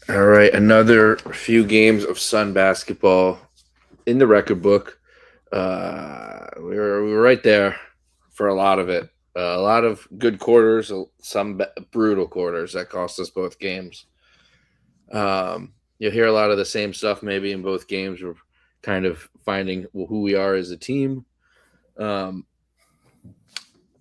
All right, another few games of Sun basketball in the record book. We were right there for a lot of it. A lot of good quarters, some brutal quarters that cost us both games. You'll hear a lot of the same stuff maybe in both games. We're kind of finding who we are as a team. Um,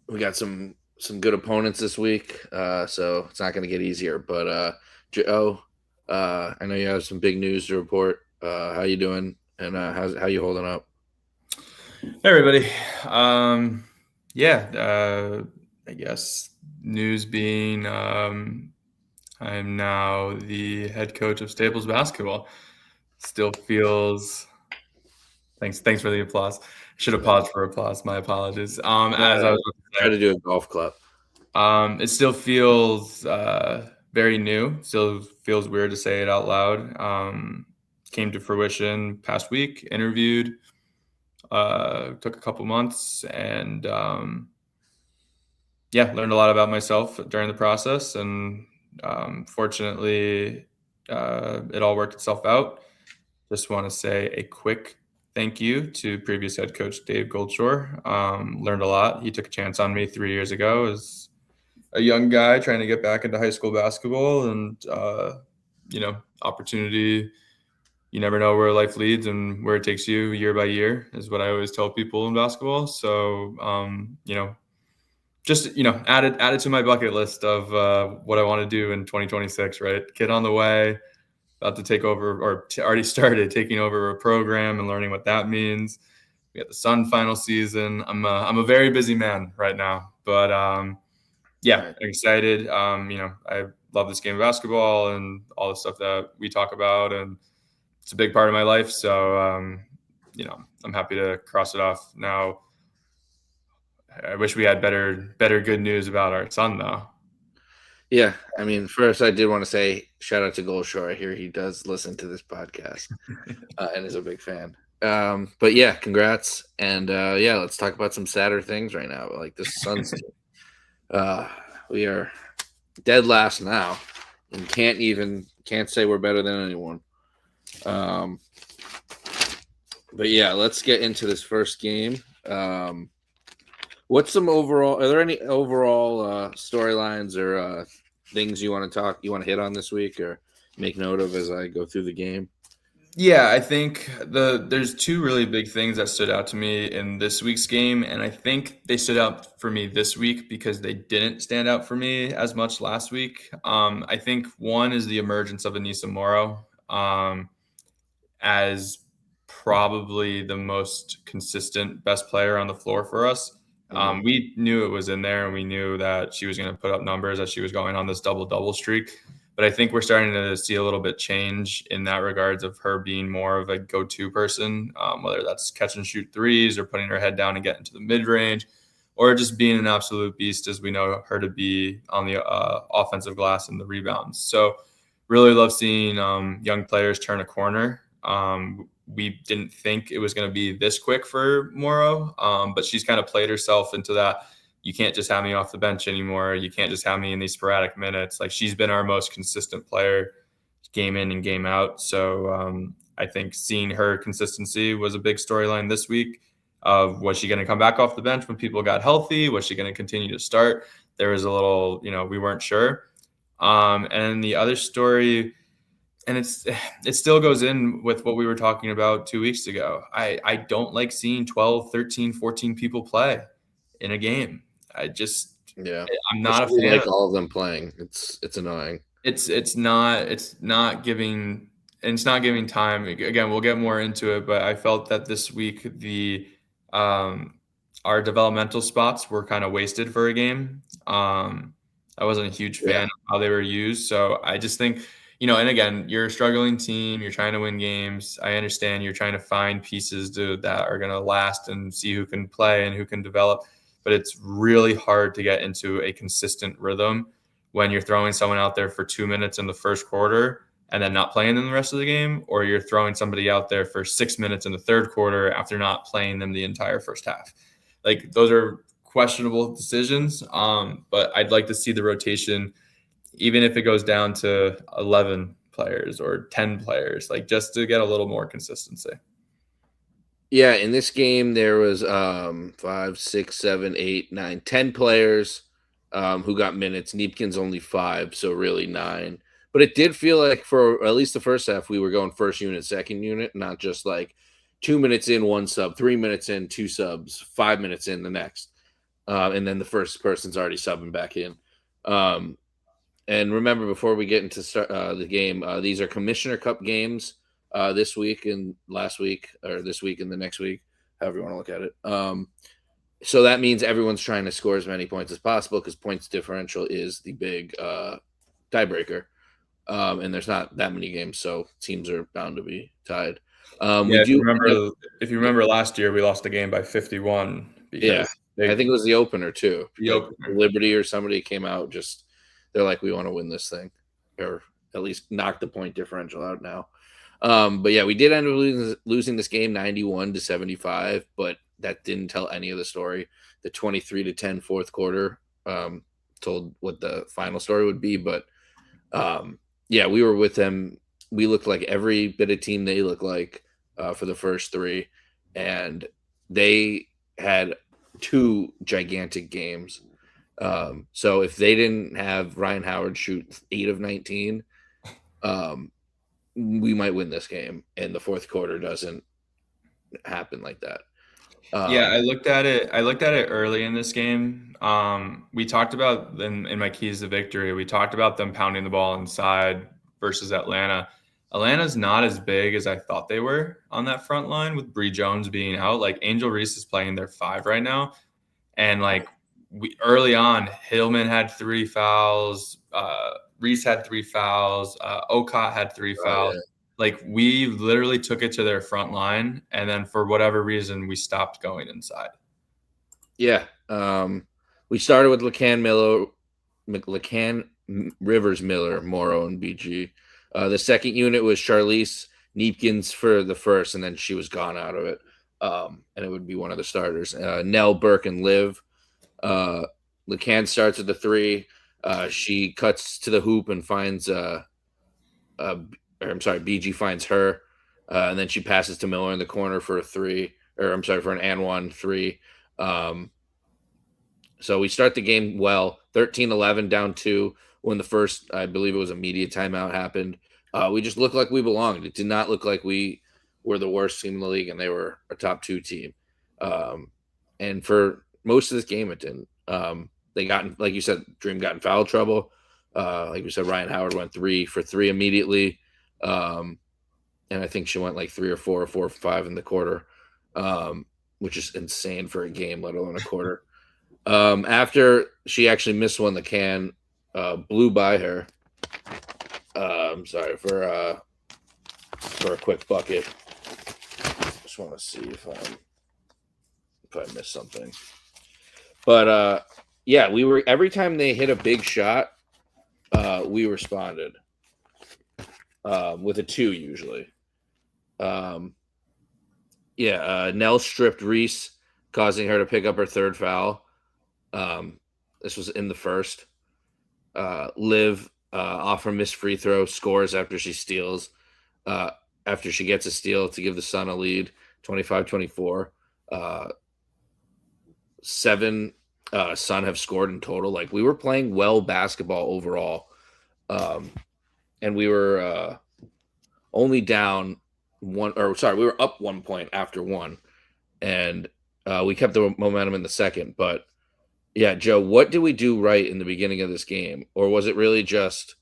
we got some good opponents this week, so it's not going to get easier. But Joe, I know you have some big news to report. How you doing? And how you holding up? Hey everybody. I guess news being I'm now the head coach of Staples basketball. Still feels thanks for the applause. Should have paused for applause. My apologies. As I was Try about to do a golf clap. to say, it still feels very new. Still feels weird to say it out loud. Came to fruition past week, interviewed, took a couple months, and learned a lot about myself during the process, and fortunately, it all worked itself out. Just want to say a quick thank you to previous head coach Dave Goldshore. Learned a lot. He took a chance on me 3 years ago as a young guy trying to get back into high school basketball, and opportunity. You never know where life leads and where it takes you year by year, is what I always tell people in basketball. So, just added to my bucket list of what I want to do in 2026. Right, kid on the way, about to take over, or already started taking over a program and learning what that means. We got the Sun final season. I'm a very busy man right now, but Right. excited. I love this game of basketball and all the stuff that we talk about, and it's a big part of my life. So I'm happy to cross it off now. I wish we had better good news about our son, though. Yeah, I mean, first I did want to say shout out to Goldshore. I hear he does listen to this podcast and is a big fan. But yeah, congrats, and yeah, let's talk about some sadder things right now, like the Suns team. Uh, we are dead last now, and can't say we're better than anyone. Um, but yeah, let's get into this first game. What's some overall? Are there any overall storylines or things you want to hit on this week, or make note of as I go through the game? Yeah, I think there's two really big things that stood out to me in this week's game, and I think they stood out for me this week because they didn't stand out for me as much last week. I think one is the emergence of Anissa Morrow as probably the most consistent best player on the floor for us. We knew it was in there, and we knew that she was going to put up numbers as she was going on this double-double streak. But I think we're starting to see a little bit change in that regards of her being more of a go-to person, whether that's catch and shoot threes or putting her head down and getting to the mid-range, or just being an absolute beast as we know her to be on the offensive glass and the rebounds. So really love seeing young players turn a corner. We didn't think it was going to be this quick for Morrow, but she's kind of played herself into that. You can't just have me off the bench anymore. You can't just have me in these sporadic minutes. Like, she's been our most consistent player game in and game out. So I think seeing her consistency was a big storyline this week. Of, was she going to come back off the bench when people got healthy? Was she going to continue to start? There was a little, we weren't sure. And the other story, and it still goes in with what we were talking about 2 weeks ago. I don't like seeing 12, 13, 14 people play in a game. Yeah, I'm not a especially fan like of all of them playing. It's annoying. it's not giving, and it's not giving time. Again, we'll get more into it, but I felt that this week our developmental spots were kind of wasted for a game. I wasn't a huge Yeah, fan of how they were used. So I just think, and again, you're a struggling team, you're trying to win games. I understand you're trying to find pieces that are going to last and see who can play and who can develop. But it's really hard to get into a consistent rhythm when you're throwing someone out there for 2 minutes in the first quarter and then not playing them the rest of the game, or you're throwing somebody out there for 6 minutes in the third quarter after not playing them the entire first half. Like, those are questionable decisions. But I'd like to see the rotation, even if it goes down to 11, players or 10 players, like just to get a little more consistency. Yeah, in this game there was 5, 6, 7, 8, 9, 10 players who got minutes. Neepkin's only 5, so really 9. But it did feel like for at least the first half we were going first unit, second unit, not just like 2 minutes in, one sub, 3 minutes in, two subs, 5 minutes in the next. And then the first person's already subbing back in. And remember, before we get into the game, these are Commissioner Cup games this week and last week, or this week and the next week, however you want to look at it. So that means everyone's trying to score as many points as possible because points differential is the big tiebreaker. And there's not that many games, so teams are bound to be tied. Yeah, if you remember last year, we lost the game by 51 because I think it was the opener too. The opener. Liberty or somebody came out, just they're like, we want to win this thing, or at least knock the point differential out now. But yeah, we did end up losing this game 91-75, but that didn't tell any of the story. The 23-10 fourth quarter told what the final story would be, but yeah, we were with them. We looked like every bit of team they look like for the first 3, and they had 2 gigantic games. So if they didn't have Ryan Howard shoot 8 of 19, we might win this game, and the fourth quarter doesn't happen like that. Yeah, I looked at it early in this game. We talked about in my keys to victory, we talked about them pounding the ball inside versus Atlanta. Atlanta's not as big as I thought they were on that front line with Bree Jones being out. Like Angel Reese is playing their 5 right now. And like early on, Hillman had 3 fouls. Reese had 3 fouls. Okot had 3 fouls. Yeah. Like we literally took it to their front line, and then for whatever reason, we stopped going inside. Yeah, we started with Lacan Rivers, Miller, Morrow, and BG. The second unit was Charlize Neepkins for the first, and then she was gone out of it, and it would be one of the starters. Nell, Burke, and Liv. Lacan starts at the 3. She cuts to the hoop and finds BG finds her, and then she passes to Miller in the corner for a 3, for an and 1 3. So we start the game well, 13-11 down 2 when the first, I believe it was a media timeout happened. We just looked like we belonged. It did not look like we were the worst team in the league and they were a top 2 team. And for most of this game, it didn't. They got, like you said, Dream got in foul trouble. Like we said, Ryan Howard went 3 for 3 immediately. And I think she went like 3 or 4 or 4 or 5 in the quarter, which is insane for a game, let alone a quarter. After she actually missed one, the can blew by her. I'm sorry for a quick bucket. Just want to see if I missed something. But yeah, we were every time they hit a big shot, we responded with a 2 usually. Nell stripped Reese, causing her to pick up her 3rd foul. This was in the first. Liv off her missed free throw scores after she steals. After she gets a steal to give the Sun a lead, 25-24. 7 Sun have scored in total. Like we were playing well basketball overall, and we were only down 1. We were up 1 point after 1, and we kept the momentum in the second. But yeah, Joe, what did we do right in the beginning of this game, or was it really just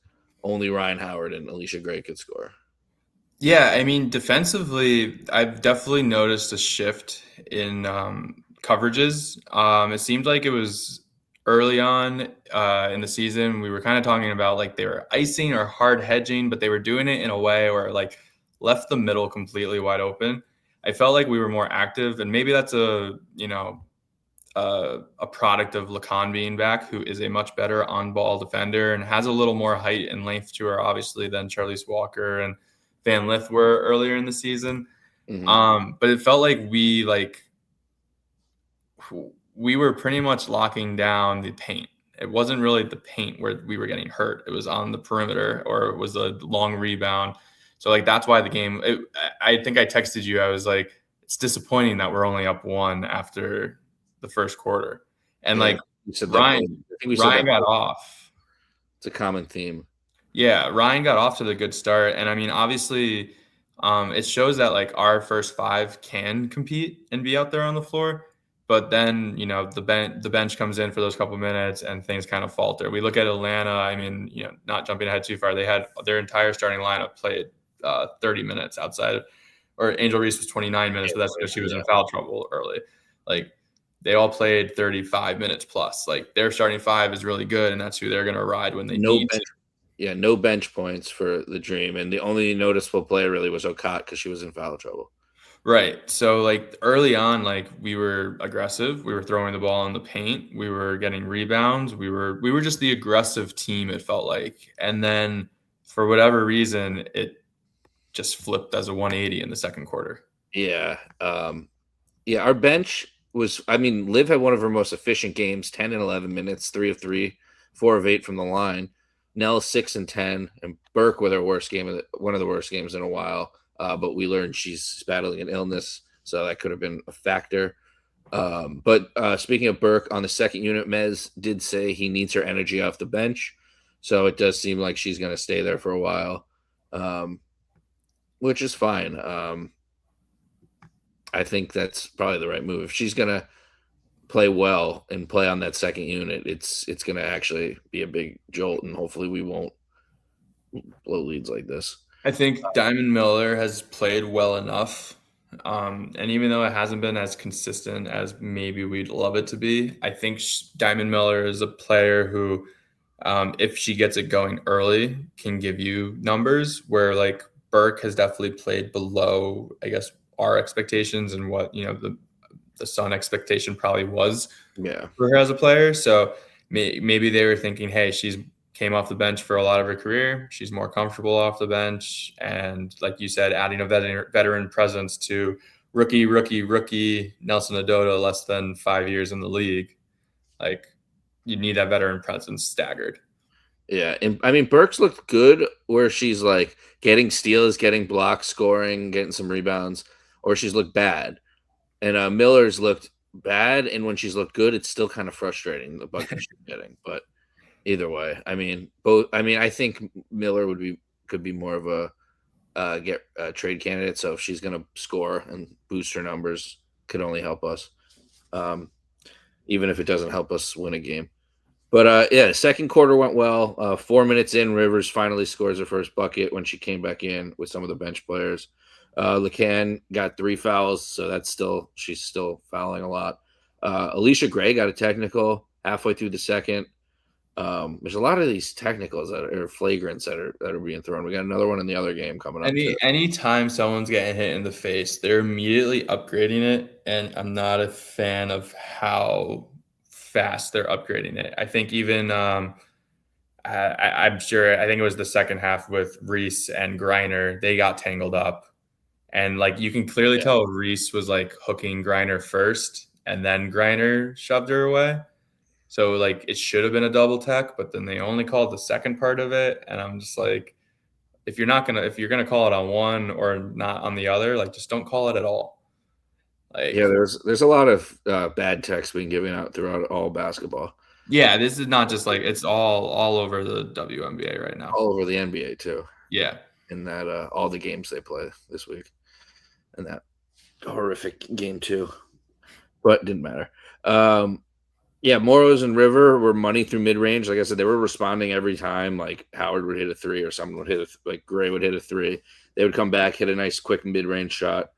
only Ryan Howard and Alicia Gray could score? Yeah, I mean, defensively, I've definitely noticed a shift in coverages. It seemed like it was early on in the season. We were kind of talking about like they were icing or hard hedging, but they were doing it in a way where like left the middle completely wide open. I felt like we were more active, and maybe that's a product of Lacan being back, who is a much better on-ball defender and has a little more height and length to her, obviously, than Charlize Walker and Van Lith were earlier in the season. Mm-hmm. But it felt like we were pretty much locking down the paint. it wasn't really the paint where we were getting hurt. It was on the perimeter, or it was a long rebound. So like that's why the game. I think I texted you. I was like, it's disappointing that we're only up one after the first quarter, and Yeah, like we said that. Ryan I think we said Ryan that. got off. It's a common theme. Yeah, Ryan got off to the good start, and I mean, obviously, it shows that like our first five can compete and be out there on the floor. But then the bench comes in for those couple minutes, and things kind of falter. We look at Atlanta. I mean, not jumping ahead too far, they had their entire starting lineup played 30 minutes outside, or Angel Reese was 29 minutes, but that's because she was in foul trouble early. Like they all played 35 minutes plus. Like their starting five is really good, and that's who they're going to ride when they No need to. bench. Yeah, no bench points for the Dream, and the only noticeable player really was Okot because she was in foul trouble. Right. So like early on, like we were aggressive. We were throwing the ball in the paint. We were getting rebounds. We were just the aggressive team, it felt like. And then for whatever reason, it just flipped as a 180 in the second quarter. Yeah. Yeah, our bench was, I mean, Liv had one of her most efficient games, 10 and 11 minutes, 3 of 3, 4 of 8 from the line. Nell 6 and 10, and Burke with her worst game, one of the worst games in a while. But we learned she's battling an illness, so that could have been a factor. But speaking of Burke, on the second unit, Mez did say he needs her energy off the bench, so it does seem like she's going to stay there for a while, which is fine. I think that's probably the right move. If she's going to play well and play on that second unit, it's going to actually be a big jolt, and hopefully we won't blow leads like this. I think Diamond Miller has played well enough. And even though it hasn't been as consistent as maybe we'd love it to be, I think Diamond Miller is a player who, if she gets it going early, can give you numbers where like Burke has definitely played below, I guess, our expectations and what, the Sun expectation probably was for her as a player. So maybe they were thinking, hey, she's came off the bench for a lot of her career. She's more comfortable off the bench. And like you said, adding a veteran presence to rookie Nelson Adoda, less than 5 years in the league. Like you need that veteran presence staggered. Yeah, and I mean Burks looked good where she's like getting steals, getting blocks, scoring, getting some rebounds, or she's looked bad. And Miller's looked bad, and when she's looked good, it's still kind of frustrating the buckets she's getting. But either way, I mean, both. I mean, I think Miller could be more of a trade candidate. So if she's going to score and boost her numbers, could only help us, even if it doesn't help us win a game. But yeah, second quarter went well. 4 minutes in, Rivers finally scores her first bucket when she came back in with some of the bench players. Lacan got 3 fouls, so she's still fouling a lot. Alicia Gray got a technical halfway through the second. There's a lot of these technicals that are flagrants that are being thrown. We got another one in the other game coming up. Anytime someone's getting hit in the face, they're immediately upgrading it, and I'm not a fan of how fast they're upgrading it. I think even I'm sure, I think it was the second half with Reese and Griner, they got tangled up. And like you can clearly tell Reese was like hooking Griner first, and then Griner shoved her away. So like it should have been a double tech, but then they only called the second part of it. And I'm just like, if you're gonna call it on one or not on the other, like just don't call it at all. Like Yeah, there's a lot of bad techs being given out throughout all basketball. yeah, this is not just like it's all over the WNBA right now. All over the NBA too. Yeah. In that all the games they play this week. And that horrific game too. But it didn't matter. Yeah, Moros and River were money through mid-range. Like I said, they were responding every time. Like Howard would hit a 3 or someone would hit like Gray would hit a 3. They would come back, hit a nice quick mid-range shot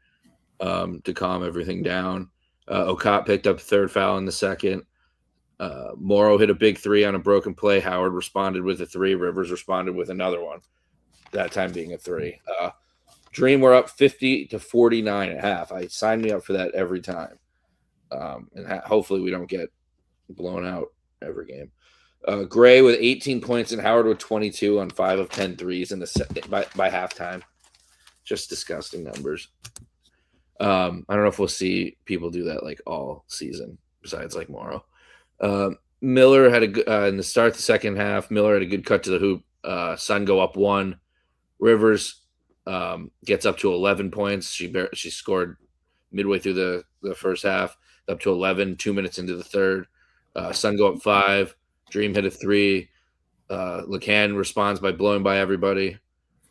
to calm everything down. Okot picked up the third foul in the second. Morrow hit a big 3 on a broken play. Howard responded with a 3. Rivers responded with another one, that time being a 3. Dream were up 50-49 at half. I signed me up for that every time. And hopefully we don't get blown out every game. Gray with 18 points and Howard with 22 on 5 of 10 threes in the by halftime. Just disgusting numbers. I don't know if we'll see people do that like all season besides like Morrow. Miller had in the start of the second half. Miller had a good cut to the hoop. Sun go up one. Rivers gets up to 11 points. She scored midway through the first half, up to 11. 2 minutes into the third, Sun go up five. Dream hit a three. LeCan responds by blowing by everybody.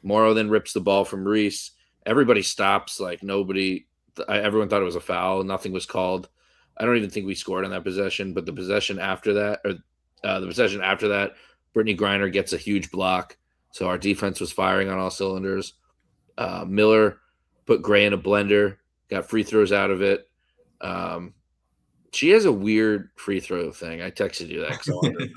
Morrow then rips the ball from Reese. Everybody stops. Like nobody, everyone thought it was a foul. Nothing was called. I don't even think we scored on that possession. But the possession after that, Brittany Griner gets a huge block. So our defense was firing on all cylinders. Miller put Gray in a blender, got free throws out of it. She has a weird free throw thing. I texted you that because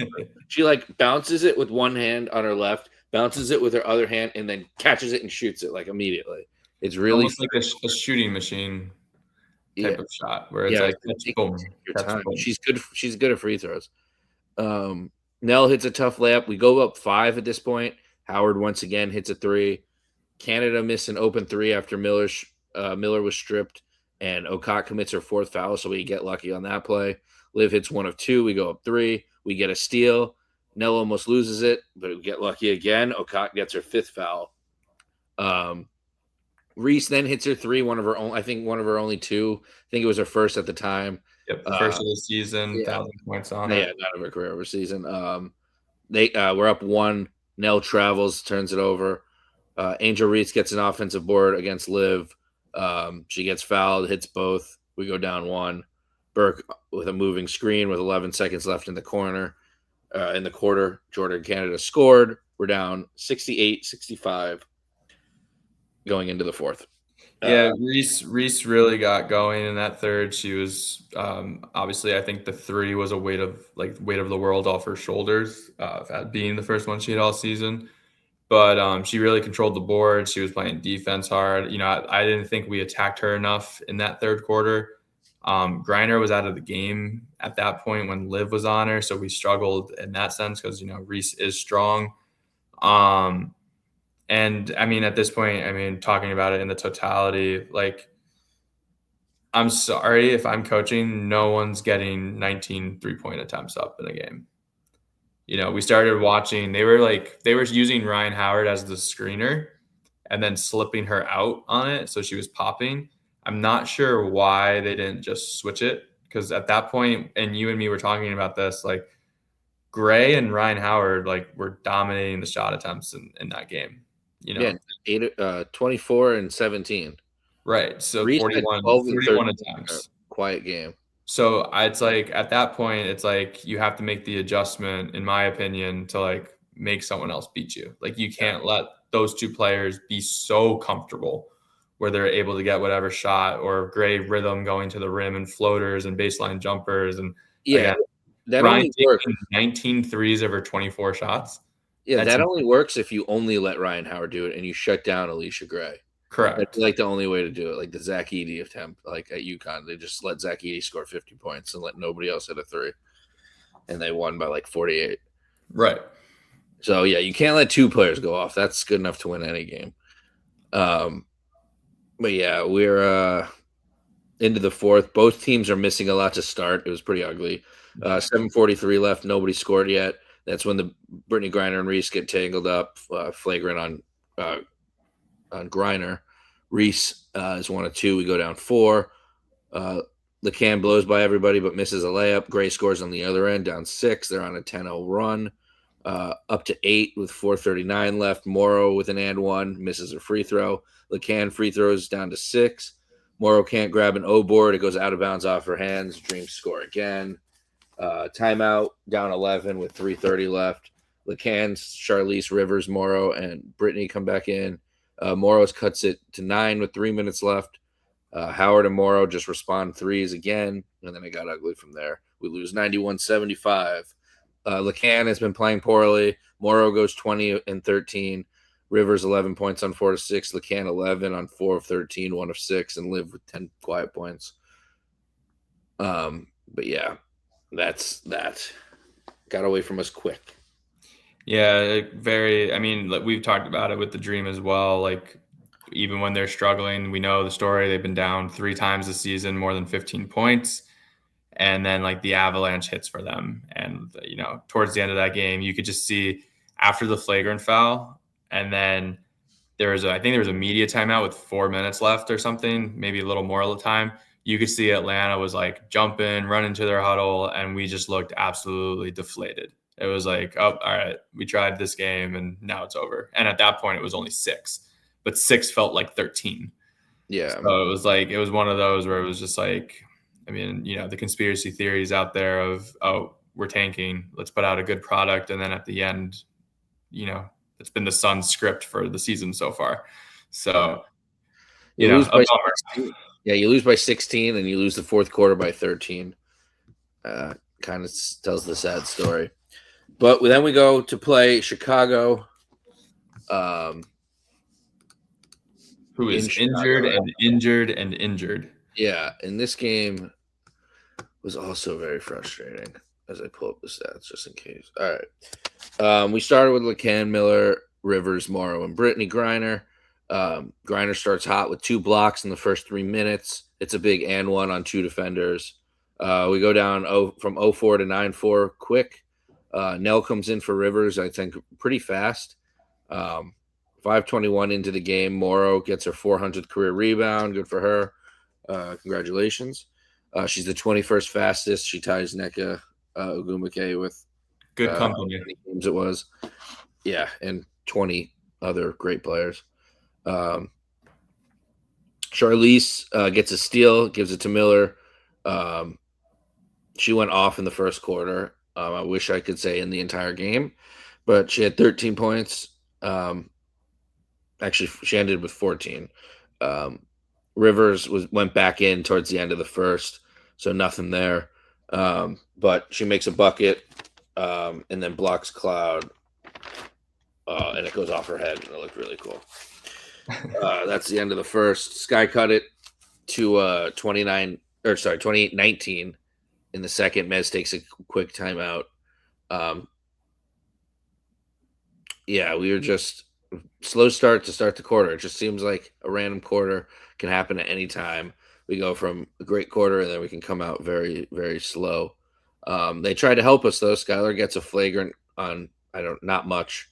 she like bounces it with one hand on her left, bounces it with her other hand, and then catches it and shoots it like immediately. It's really almost like a shooting machine type of shot where it's like boom, your time. Boom. She's good. She's good at free throws. Nell hits a tough layup. We go up 5 at this point. Howard once again hits a 3. Canada missed an open 3 after Miller was stripped, and Okot commits her 4th foul, so we get lucky on that play. Liv hits 1 of 2. We go up 3. We get a steal. Nell almost loses it, but we get lucky again. Okot gets her 5th foul. Reese then hits her 3, one of her only 2. I think it was her first at the time. Yep, first of the season, 1,000 points on it. Yeah, not of her career over season. We're up 1. Nell travels, turns it over. Angel Reese gets an offensive board against Liv. She gets fouled, hits both. We go down 1. Burke with a moving screen with 11 seconds left in the corner. In the quarter, Jordan Canada scored. We're down 68-65 going into the 4th. Yeah, Reese really got going in that third. She was obviously, I think the 3 was a weight of the world off her shoulders, being the first one she had all season. But she really controlled the board. She was playing defense hard. I didn't think we attacked her enough in that third quarter. Griner was out of the game at that point when Liv was on her, so we struggled in that sense because Reese is strong. And I mean, at this point, talking about it in the totality, like, I'm sorry if I'm coaching, no one's getting 19 3-point attempts up in a game. We started watching, they were using Ryan Howard as the screener and then slipping her out on it. So she was popping. I'm not sure why they didn't just switch it. Because at that point, and you and me were talking about this, like Gray and Ryan Howard, were dominating the shot attempts in that game. Yeah, 24 and 17. Right. So 41 attempts. Quiet game. So it's like at that point, it's like you have to make the adjustment, in my opinion, to make someone else beat you. Like you can't let those 2 players be so comfortable where they're able to get whatever shot, or Gray rhythm going to the rim and floaters and baseline jumpers. And that Ryan works. 19 threes over 24 shots. Yeah, that only works if you only let Ryan Howard do it and you shut down Alicia Gray. Correct. That's the only way to do it. Like the Zach Edey attempt, at UConn, they just let Zach Edey score 50 points and let nobody else hit a 3, and they won by 48. Right. So yeah, you can't let 2 players go off. That's good enough to win any game. But yeah, we're into the 4th. Both teams are missing a lot to start. It was pretty ugly. 7:43 left. Nobody scored yet. That's when the Brittany Griner and Reese get tangled up, flagrant on Griner. Reese is 1 of 2. We go down 4. LeCan blows by everybody but misses a layup. Gray scores on the other end, down 6. They're on a 10-0 run. Up to 8 with 4:39 left. Morrow with an and 1 misses a free throw. LeCan free throws down to 6. Morrow can't grab an O board. It goes out of bounds off her hands. Dreams score again. Timeout, down 11 with 3:30 left. LeCan, Charlize, Rivers, Morrow, and Brittany come back in. Morrow cuts it to 9 with 3 minutes left. Howard and Morrow just respond 3s again, and then it got ugly from there. We lose 91-75. LeCan has been playing poorly. Morrow goes 20 and 13. Rivers 11 points on 4 of 6. LeCan 11 on 4 of 13, 1 of 6, and Liv with 10 quiet points. But yeah, that's that. Got away from us quick. Yeah, we've talked about it with the Dream as well. Even when they're struggling, we know the story. They've been down 3 times this season, more than 15 points. and then like the avalanche hits for them. And, towards the end of that game, you could just see after the flagrant foul, and then I think there was a media timeout with 4 minutes left or something, maybe a little more of the time. You could see Atlanta was like jumping, running to their huddle, and we just looked absolutely deflated. It was like, oh, all right, we tried this game and now it's over. And at that point, it was only 6, but 6 felt like 13. Yeah. So it was one of those where it was just like, I mean, the conspiracy theories out there of, oh, we're tanking, let's put out a good product. And then at the end, it's been the Suns script for the season so far. So, you lose by 16. Yeah, you lose by 16 and you lose the fourth quarter by 13. Kind of tells the sad story. But then we go to play Chicago. Who is injured and injured and injured. Yeah, and this game was also very frustrating as I pull up the stats just in case. All right. We started with LeCan, Miller, Rivers, Morrow, and Brittany Griner. Griner starts hot with 2 blocks in the first 3 minutes. It's a big and one on 2 defenders. We go down from 0-4 to 9-4 quick. Nell comes in for Rivers, I think, pretty fast. 5:21 into the game. Morrow gets her 400th career rebound. Good for her. Congratulations. She's the 21st fastest. She ties Nneka Ogwumike with good company. How many games it was. Yeah, and 20 other great players. Charlize gets a steal, gives it to Miller. She went off in the first quarter. I wish I could say in the entire game, but she had 13 points. Actually, she ended with 14. Rivers went back in towards the end of the first, so nothing there. But she makes a bucket and then blocks Cloud, and it goes off her head, and it looked really cool. That's the end of the first. Sky cut it to 28-19 in the second. Mez takes a quick timeout. Yeah, we were just slow start to start the quarter. It just seems like a random quarter can happen at any time. We go from a great quarter and then we can come out very, very slow. They try to help us though. Skylar gets a flagrant on not much.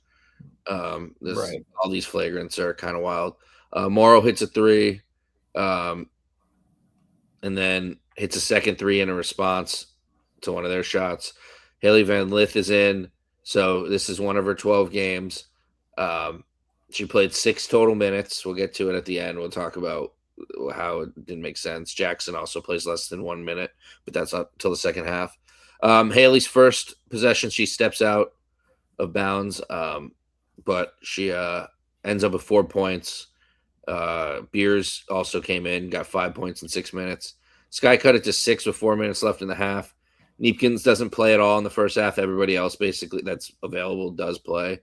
Right. All these flagrants are kind of wild. Morrow hits a 3, and then hits a second 3 in a response to one of their shots. Haley Van Lith is in, so this is one of her 12 games. She played 6 total minutes. We'll get to it at the end. We'll talk about how it didn't make sense. Jackson also plays less than 1 minute, but that's up till the second half. Haley's first possession, she steps out of bounds, but she ends up with 4 points. Beers also came in, got 5 points in 6 minutes. Sky cut it to 6 with 4 minutes left in the half. Neepkins doesn't play at all in the first half. Everybody else basically that's available does play.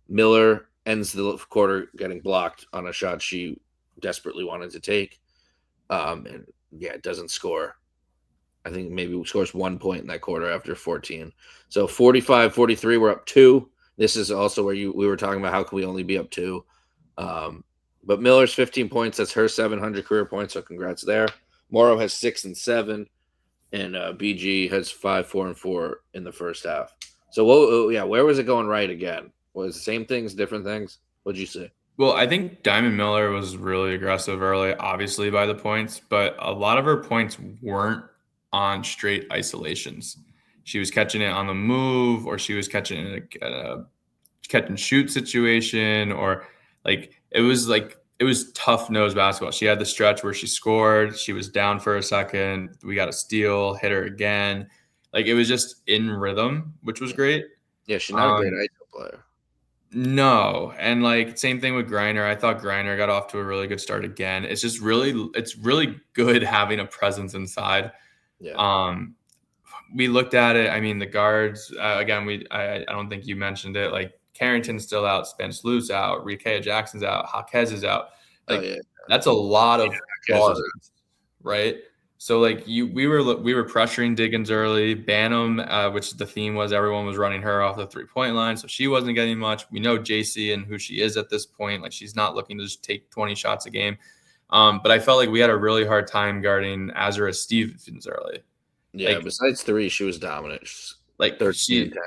Miller ends the quarter getting blocked on a shot she desperately wanted to take. And yeah, it doesn't score. I think maybe scores 1 point in that quarter after 14. So 45-43, we're up 2. This is also where we were talking about how can we only be up 2. But Miller's 15 points. That's her 700 career points, so congrats there. Morrow has 6 and 7, and BG has 5, 4, and 4 in the first half. So, where was it going right again? Was it the same things, different things? What'd you say? Well, I think Diamond Miller was really aggressive early, obviously by the points, but a lot of her points weren't on straight isolations. She was catching it on the move, or she was catching it in a catch and shoot situation, or it was tough nose basketball. She had the stretch where she scored, she was down for a second, we got a steal, hit her again. It was just in rhythm, which was great. Yeah, she's not a great ISO player. No, and same thing with Griner. I thought Griner got off to a really good start again. It's really good having a presence inside. Yeah. We looked at it. I mean, the guards again. I don't think you mentioned it. Carrington's still out, Spence Lu's out, Rikea Jackson's out, Jaquez is out. That's a lot of guards, right? So we were pressuring Diggins early. Banham, which the theme was everyone was running her off the 3-point line, so she wasn't getting much. We know JC and who she is at this point. She's not looking to just take 20 shots a game. But I felt like we had a really hard time guarding Azura Stevens early. Yeah, Like besides 3, she was dominant. She's like 13 and she 10.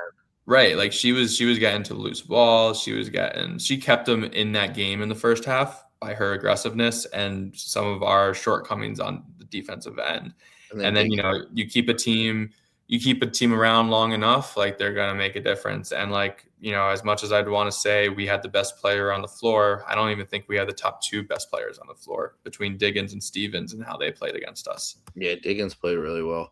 right, like she was getting to loose balls. She kept them in that game in the first half by her aggressiveness and some of our shortcomings on the defensive end. And then And then, Dig you keep a team around long enough, like they're gonna make a difference. And like, as much as I'd want to say we had the best player on the floor, I don't even think we had the top two best players on the floor between Diggins and Stevens and how they played against us. Yeah, Diggins played really well.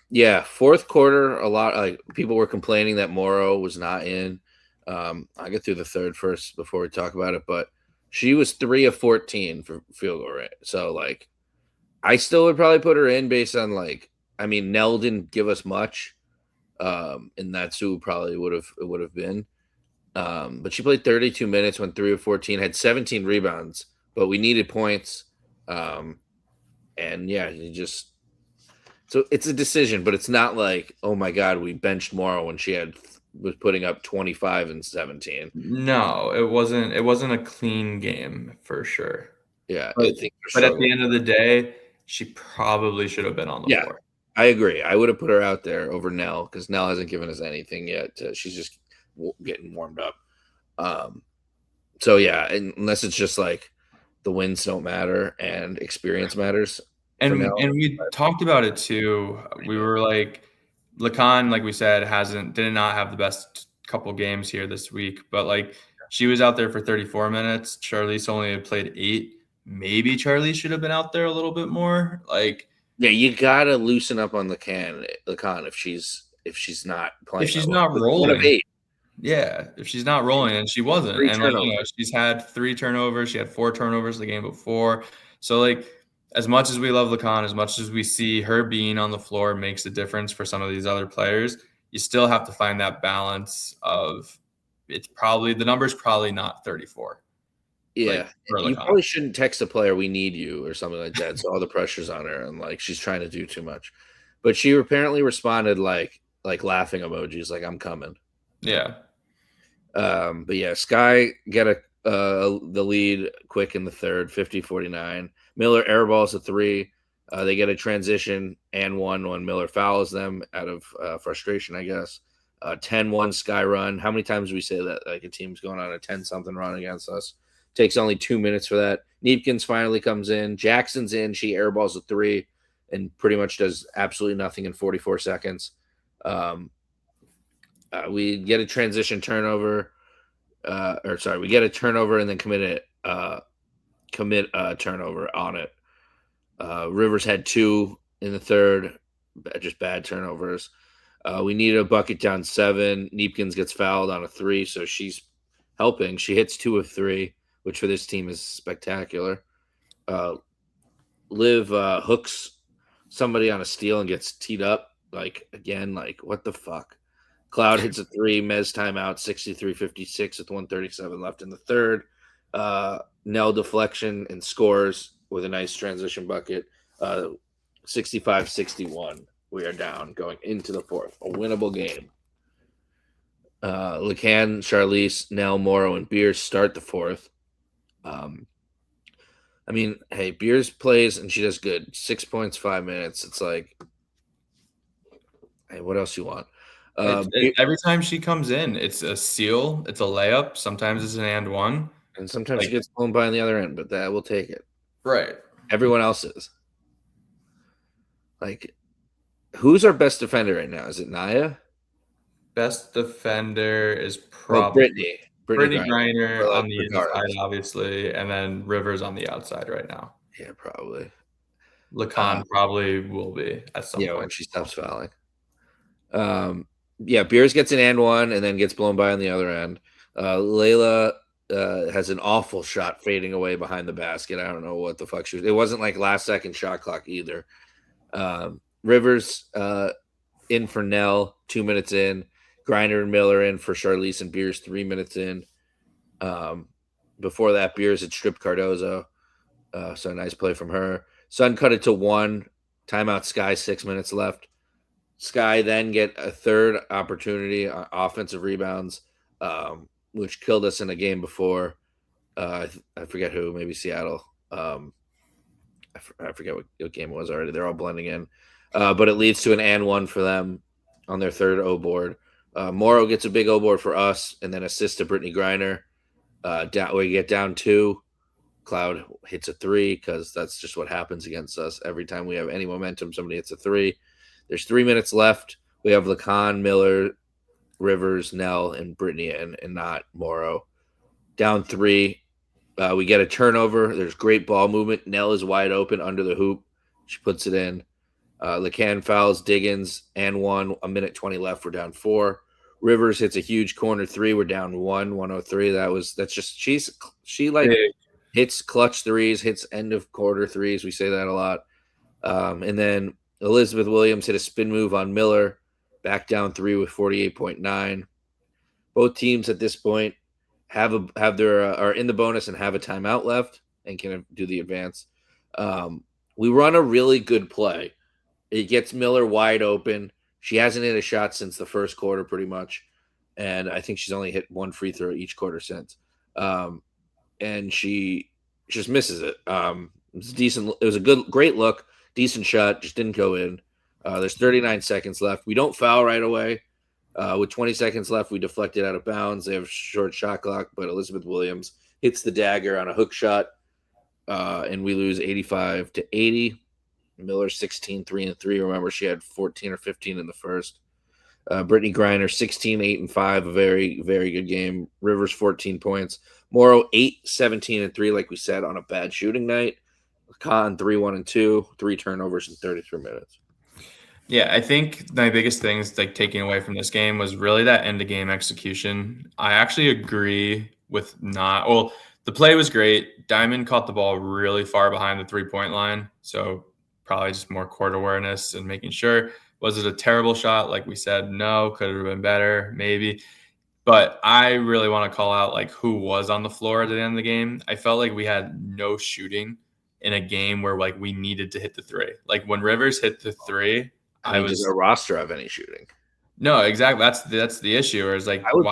Yeah, fourth quarter, a lot like people were complaining that Morrow was not in. I'll get through the third first before we talk about it, but she was 3 of 14 for field goal rate. So like I still would probably put her in based on like I mean Nell didn't give us much. And that's who probably would have been. But she played 32 minutes, went 3 of 14, had 17 rebounds, but we needed points. And yeah, you just so it's a decision, but it's not like, oh my god, we benched Morrow when she was putting up 25 and 17. No, it wasn't a clean game for sure. Yeah, I But think we're but at the struggling. end of the day, she probably should have been on the Yeah, floor. I agree. I would have put her out there over Nell because Nell hasn't given us anything yet. She's just getting warmed up. Um, so yeah, unless it's just like the wins don't matter and experience matters for And Nell. we talked about it too. We were like, Lacan, like we said, did not have the best couple games here this week, but like she was out there for 34 minutes. Charlize only had played 8. Maybe Charlie should have been out there a little bit more. Like Yeah, you gotta loosen up on the con if she's not if playing that she's well. not It's 1 of rolling, 8. yeah, if she's not rolling, and she wasn't, Three and like turnovers. she's had 3 turnovers, she had 4 turnovers the game before. So like, as much as we love Lacan, as much as we see her being on the floor makes a difference for some of these other players, you still have to find that balance of the number's probably not 34, like Yeah, for you Lacan. probably shouldn't text a player, "We need you," or something like that, so all the pressure's on her and, like, she's trying to do too much. But she apparently responded, like laughing emojis, like, "I'm coming." Yeah, But yeah, Sky get the lead quick in the third, 50-49. Miller airballs a 3. They get a transition and one when Miller fouls them out of frustration, I guess. 10-1 Sky run. How many times do we say that? Like a team's going on a 10-something run against us. Takes only 2 minutes for that. Neepkins finally comes in. Jackson's in. She airballs a 3 and pretty much does absolutely nothing in 44 seconds. Um, we get a transition turnover, or sorry, we get a turnover and then commit a turnover on it. Rivers had 2 in the third, just bad turnovers. We need a bucket down 7. Neepkins gets fouled on a 3, so she's helping. She hits 2 of 3, which for this team is spectacular. Liv hooks somebody on a steal and gets teed up. Like again, like what the fuck? Cloud hits a 3, Mez timeout, 63-56 with 137 left in the third. Nell deflection and scores with a nice transition bucket. 65-61. We are down going into the fourth. A winnable game. Lacan, Charlize, Nell, Morrow, and Beers start the fourth. I mean, hey, Beers plays and she does good. 6 points, 5 minutes. It's like, hey, what else you want? every time she comes in, it's a steal, it's a layup. Sometimes it's an and one. And sometimes she Like gets blown by on the other end, but that will take it. right. Everyone else is. Like, who's our best defender right now? Is it Naya? Best defender is Oh, probably Brittany. Brittany Brittany Griner for Griner like on the for inside, guards. obviously, and then Rivers on the outside right now. Yeah, probably. Lacan probably will be at some Yeah, when point. she stops fouling. Yeah, Beers gets an and one and then gets blown by on the other end. Layla has an awful shot fading away behind the basket. I don't know what the fuck she was. It wasn't like last second shot clock either. Rivers in for Nell, 2 minutes in. Griner and Miller in for Charlize and Beers, 3 minutes in. Before that, Beers had stripped Cardozo. So a nice play from her. Sun cut it to 1. Timeout Sky, 6 minutes left. Sky then get a third opportunity on offensive rebounds, which killed us in a game before. I forget who, maybe Seattle. I forget what game it was already. They're all blending in. but it leads to an and one for them on their third O board. Morrow gets a big O board for us, and then assist to Brittany Griner. We get down 2. Cloud hits a 3 because that's just what happens against us. Every time we have any momentum, somebody hits a 3. There's 3 minutes left. We have Lacan, Miller, Rivers, Nell, and Brittany, and not Morrow. Down 3. We get a turnover. There's great ball movement. Nell is wide open under the hoop. She puts it in. Lacan fouls Diggins and 1. A minute 20 left. We're down 4. Rivers hits a huge corner 3. We're down 103. That's just she like Big. hits clutch threes, hits end of quarter threes. We say that a lot. And then Elizabeth Williams hit a spin move on Miller, back down 3 with 48.9. Both teams at this point are in the bonus and have a timeout left and can do the advance. We run a really good play. It gets Miller wide open. She hasn't hit a shot since the first quarter, pretty much, and I think she's only hit 1 free throw each quarter since. And she just misses it. It was decent. It was a great look, decent shot, just didn't go in. There's 39 seconds left. We don't foul right away. With 20 seconds left, we deflect it out of bounds. They have short shot clock, but Elizabeth Williams hits the dagger on a hook shot, and we lose 85-80. Miller 16, 3 and 3. Remember, she had 14 or 15 in the first. Brittany Griner 16, 8 and 5. A very, very good game. Rivers 14 points. Morrow 8, 17 and 3, like we said, on a bad shooting night. Khan 3, 1 and 2. 3 turnovers in 33 minutes. Yeah, I think my biggest things like taking away from this game was really that end of game execution. I actually agree with the play was great. Diamond caught the ball really far behind the 3-point line, so probably just more court awareness and making sure. Was it a terrible shot? Like we said, no. Could have been better, maybe. But I really want to call out like who was on the floor at the end of the game. I felt like we had no shooting in a game where like we needed to hit the 3. Like when Rivers hit the 3, does our roster have any shooting? No, exactly. That's the issue. Or is like I would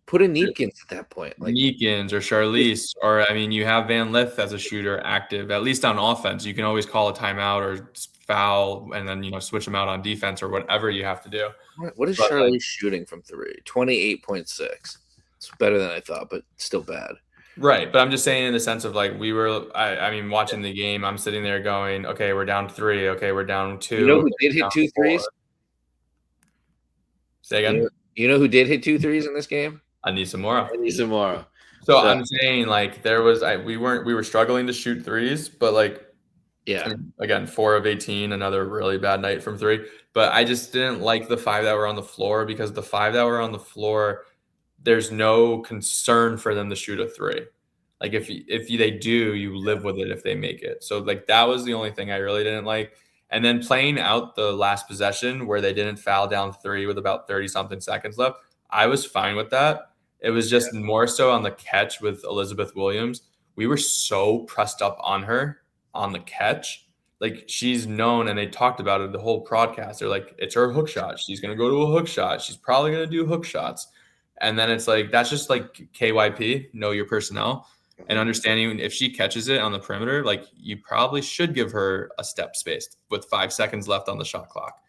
put in Neekins at that point. Like Neekins or Charlize, or I mean, you have Van Lith as a shooter active, at least on offense. You can always call a timeout or foul and then switch them out on defense or whatever you have to do. What is Charlize shooting from 3? 28.6. It's better than I thought, but still bad. Right, but I'm just saying in the sense of like I mean, watching the game, I'm sitting there going, okay, we're down 3. Okay, we're down 2. You know who did hit 2 threes? Say again? You know who did hit 2 threes in this game? Anissa Morrow. So I'm saying like we were struggling to shoot threes, but like, yeah, I mean, again, 4 of 18, another really bad night from 3. But I just didn't like the 5 that were on the floor because the 5 that were on the floor, there's no concern for them to shoot a 3. Like if they do, you live with it if they make it. So like that was the only thing I really didn't like. And then playing out the last possession where they didn't foul down 3 with about 30-something seconds left, I was fine with that. It was just more so on the catch with Elizabeth Williams. We were so pressed up on her on the catch. Like she's known, and they talked about it the whole broadcast. They're like, it's her hook shot. She's going to go to a hook shot. She's probably going to do hook shots. And then it's like, that's just like KYP, know your personnel, and understanding if she catches it on the perimeter, like you probably should give her a step space with 5 seconds left on the shot clock.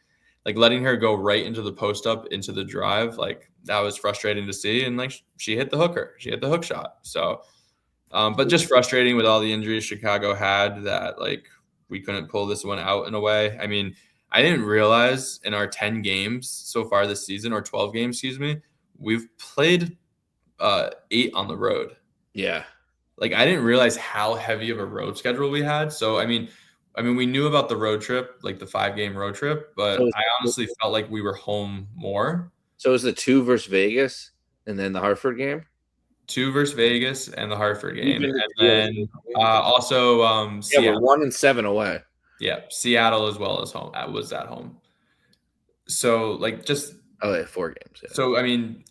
Like letting her go right into the post up, into the drive, like that was frustrating to see. And like she hit the hooker, she hit the hook shot. So, but just frustrating with all the injuries Chicago had that like we couldn't pull this one out in a way. I mean, I didn't realize in our 10 games so far this season, or 12 games, excuse me, we've played 8 on the road. Yeah. Like I didn't realize how heavy of a road schedule we had. So, I mean, we knew about the road trip, like the 5-game road trip, but I honestly felt like we were home more. So it was the 2 versus Vegas and then the Hartford game? 2 versus Vegas and the Hartford game. And then also Seattle. We're 1-7 away. Yeah, Seattle as well as home. Was at home. So like just 4 games. Yeah. So I mean,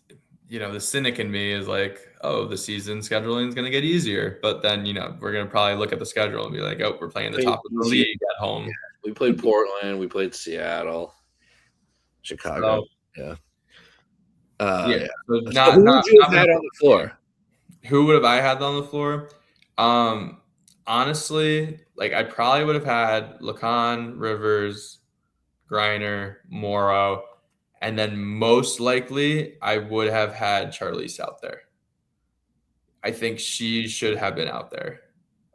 the cynic in me is like, oh, the season scheduling is going to get easier. But then, we're going to probably look at the schedule and be like, oh, we're playing the top of the league at home. Yeah. We played Portland. We played Seattle, Chicago. So, yeah. So who would you have had on the floor? Who would have I had on the floor? Honestly, like I probably would have had Lacan, Rivers, Griner, Morrow, and then most likely I would have had Charlize out there. I think she should have been out there.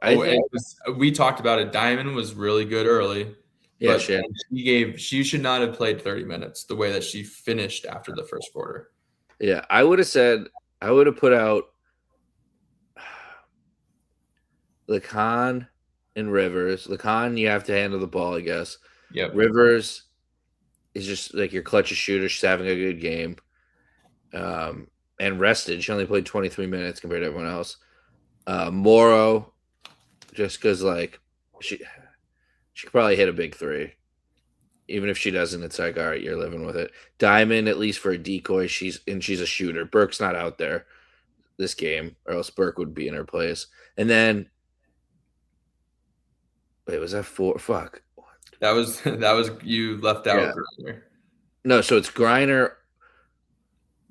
I Oh, think, and we talked about it. Diamond was really good early, yeah, but shit. she should not have played 30 minutes the way that she finished after the first quarter. Yeah, I would have put out Lacan and Rivers. Lacan, you have to handle the ball, I guess. Yep. Rivers is just like your clutchest shooter. She's having a good game. And rested. She only played 23 minutes compared to everyone else. Morrow, just because like she could probably hit a big three. Even if she doesn't, it's like, all right, you're living with it. Diamond, at least for a decoy, she's a shooter. Burke's not out there this game, or else Burke would be in her place. And then, wait, was that four? Fuck. That was you left out Griner. No, so it's Griner.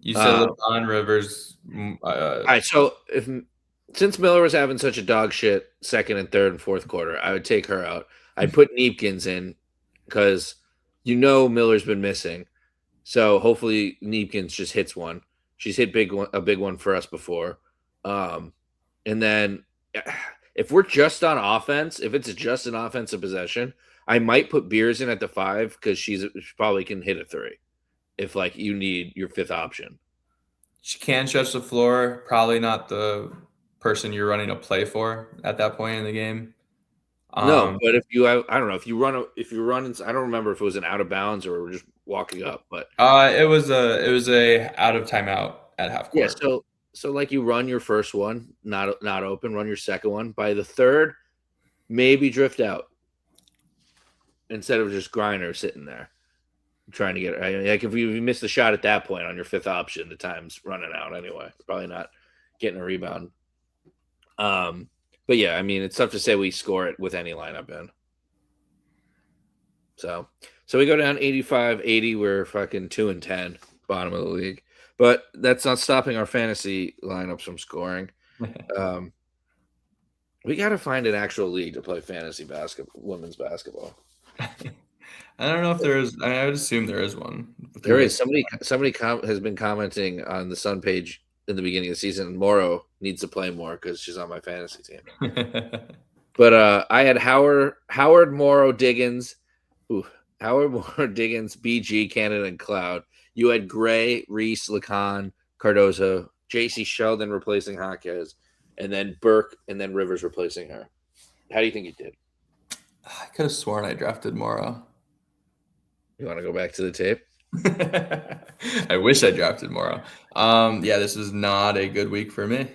You said LeBron Rivers. All right, so since Miller was having such a dog shit second and third and fourth quarter, I would take her out. I'd put Neepkins in because Miller's been missing, so hopefully Neepkins just hits one. She's hit a big one for us before, and then if we're just on offense, if it's just an offensive possession, I might put Beers in at the 5 because she probably can hit a 3 if like you need your 5th option. She can stretch the floor. Probably not the person you're running a play for at that point in the game. No, but if you have, I don't know, if you're running, I don't remember if it was an out of bounds or we're just walking up, but it was a out of timeout at half court. Yeah, so like you run your first one, not open, run your second one. By the third, maybe drift out instead of just Griner sitting there trying to get it. Like if you miss the shot at that point on your 5th option, the time's running out anyway. Probably not getting a rebound. But yeah, I mean, it's tough to say we score it with any lineup in. So we go down 85-80. We're fucking 2-10, bottom of the league. But that's not stopping our fantasy lineups from scoring. We got to find an actual league to play fantasy women's basketball. I don't know if there is. I would assume there is one. There is. Somebody has been commenting on the Sun page in the beginning of the season. Morrow needs to play more because she's on my fantasy team. But I had Howard, Morrow, Diggins. Howard, Morrow, Diggins, BG, Canada, and Cloud. You had Gray, Reese, Lacan, Cardozo, JC Sheldon replacing Jaquez, and then Burke, and then Rivers replacing her. How do you think you did? I could have sworn I drafted Morrow. You want to go back to the tape? I wish I drafted Morrow. Yeah, this was not a good week for me.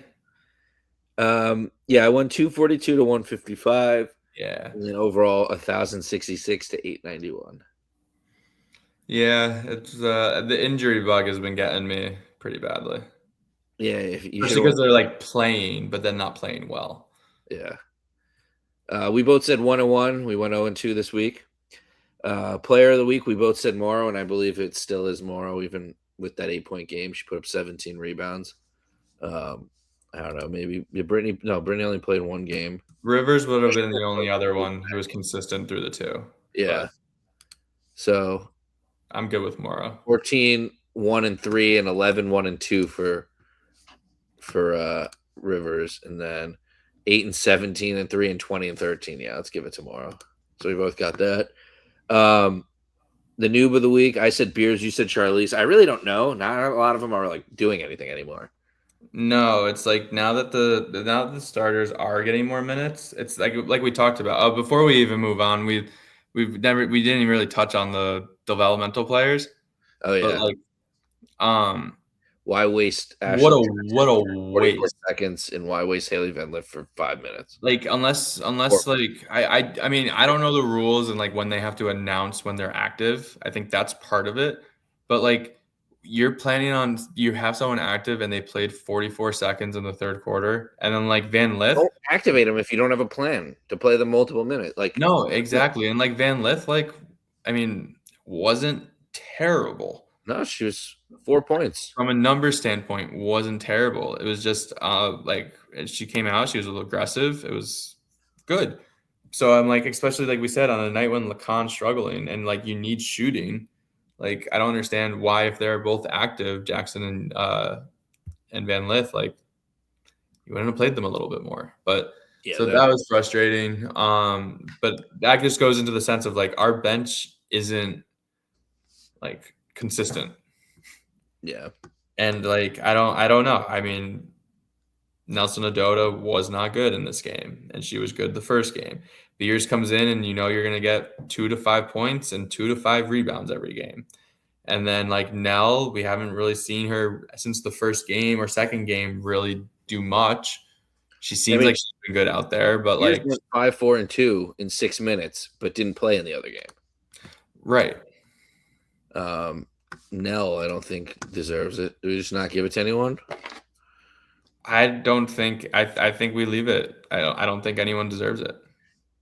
Yeah, I won 242 to 155. Yeah. And then overall 1,066 to 891. Yeah, it's the injury bug has been getting me pretty badly. Yeah, especially because they're like playing, but then not playing well. Yeah. We both said 1-1. We went 0-2 this week. Player of the week, we both said Morrow, and I believe it still is Morrow, even with that 8-point game. She put up 17 rebounds. I don't know, maybe Brittany only played one game. Rivers would have been the only other one who was consistent through the two. Yeah. So I'm good with Morrow. 14, 1-3, and 11, 1-2 for Rivers, and then 8 and 17 and 3 and 20 and 13. Yeah, let's give it to Morrow. So we both got that. The noob of the week, I said Beers, you said Charlize. I really don't know. Not a lot of them are like doing anything anymore. No, it's like now that the starters are getting more minutes, it's like we talked about. Before we even move on, we didn't even really touch on the developmental players. Oh yeah. But like, why waste Ashley what a waste seconds, and why waste Haley Van Lith for 5 minutes? Like unless like I mean, I don't know the rules and like when they have to announce when they're active. I think that's part of it. But like you're planning on you have someone active and they played 44 seconds in the third quarter, and then like Van Lith, don't activate them if you don't have a plan to play them multiple minutes. Like no, exactly. And like Van Lith, like I mean, wasn't terrible. No, she was 4 points. From a number standpoint, wasn't terrible. It was just like she came out, she was a little aggressive. It was good. So I'm like, especially like we said, on a night when Lacan's struggling and like you need shooting, like I don't understand why, if they're both active, Jackson and Van Lith, like you wouldn't have played them a little bit more. But Yeah, so that was frustrating. But that just goes into the sense of like our bench isn't like consistent. yeah. And like I don't know. I mean, Nelson Adota was not good in this game, and she was good the first game. Beers comes in, and you know you're gonna get 2 to 5 points and 2 to 5 rebounds every game. And then like Nell, we haven't really seen her since the first game or second game really do much. She seems like she's been good out there, but Beers like went 5, 4, and 2 in 6 minutes, but didn't play in the other game. right. Nell, I don't think deserves it. Do we just not give it to anyone? I don't think I think we leave it. I don't think anyone deserves it.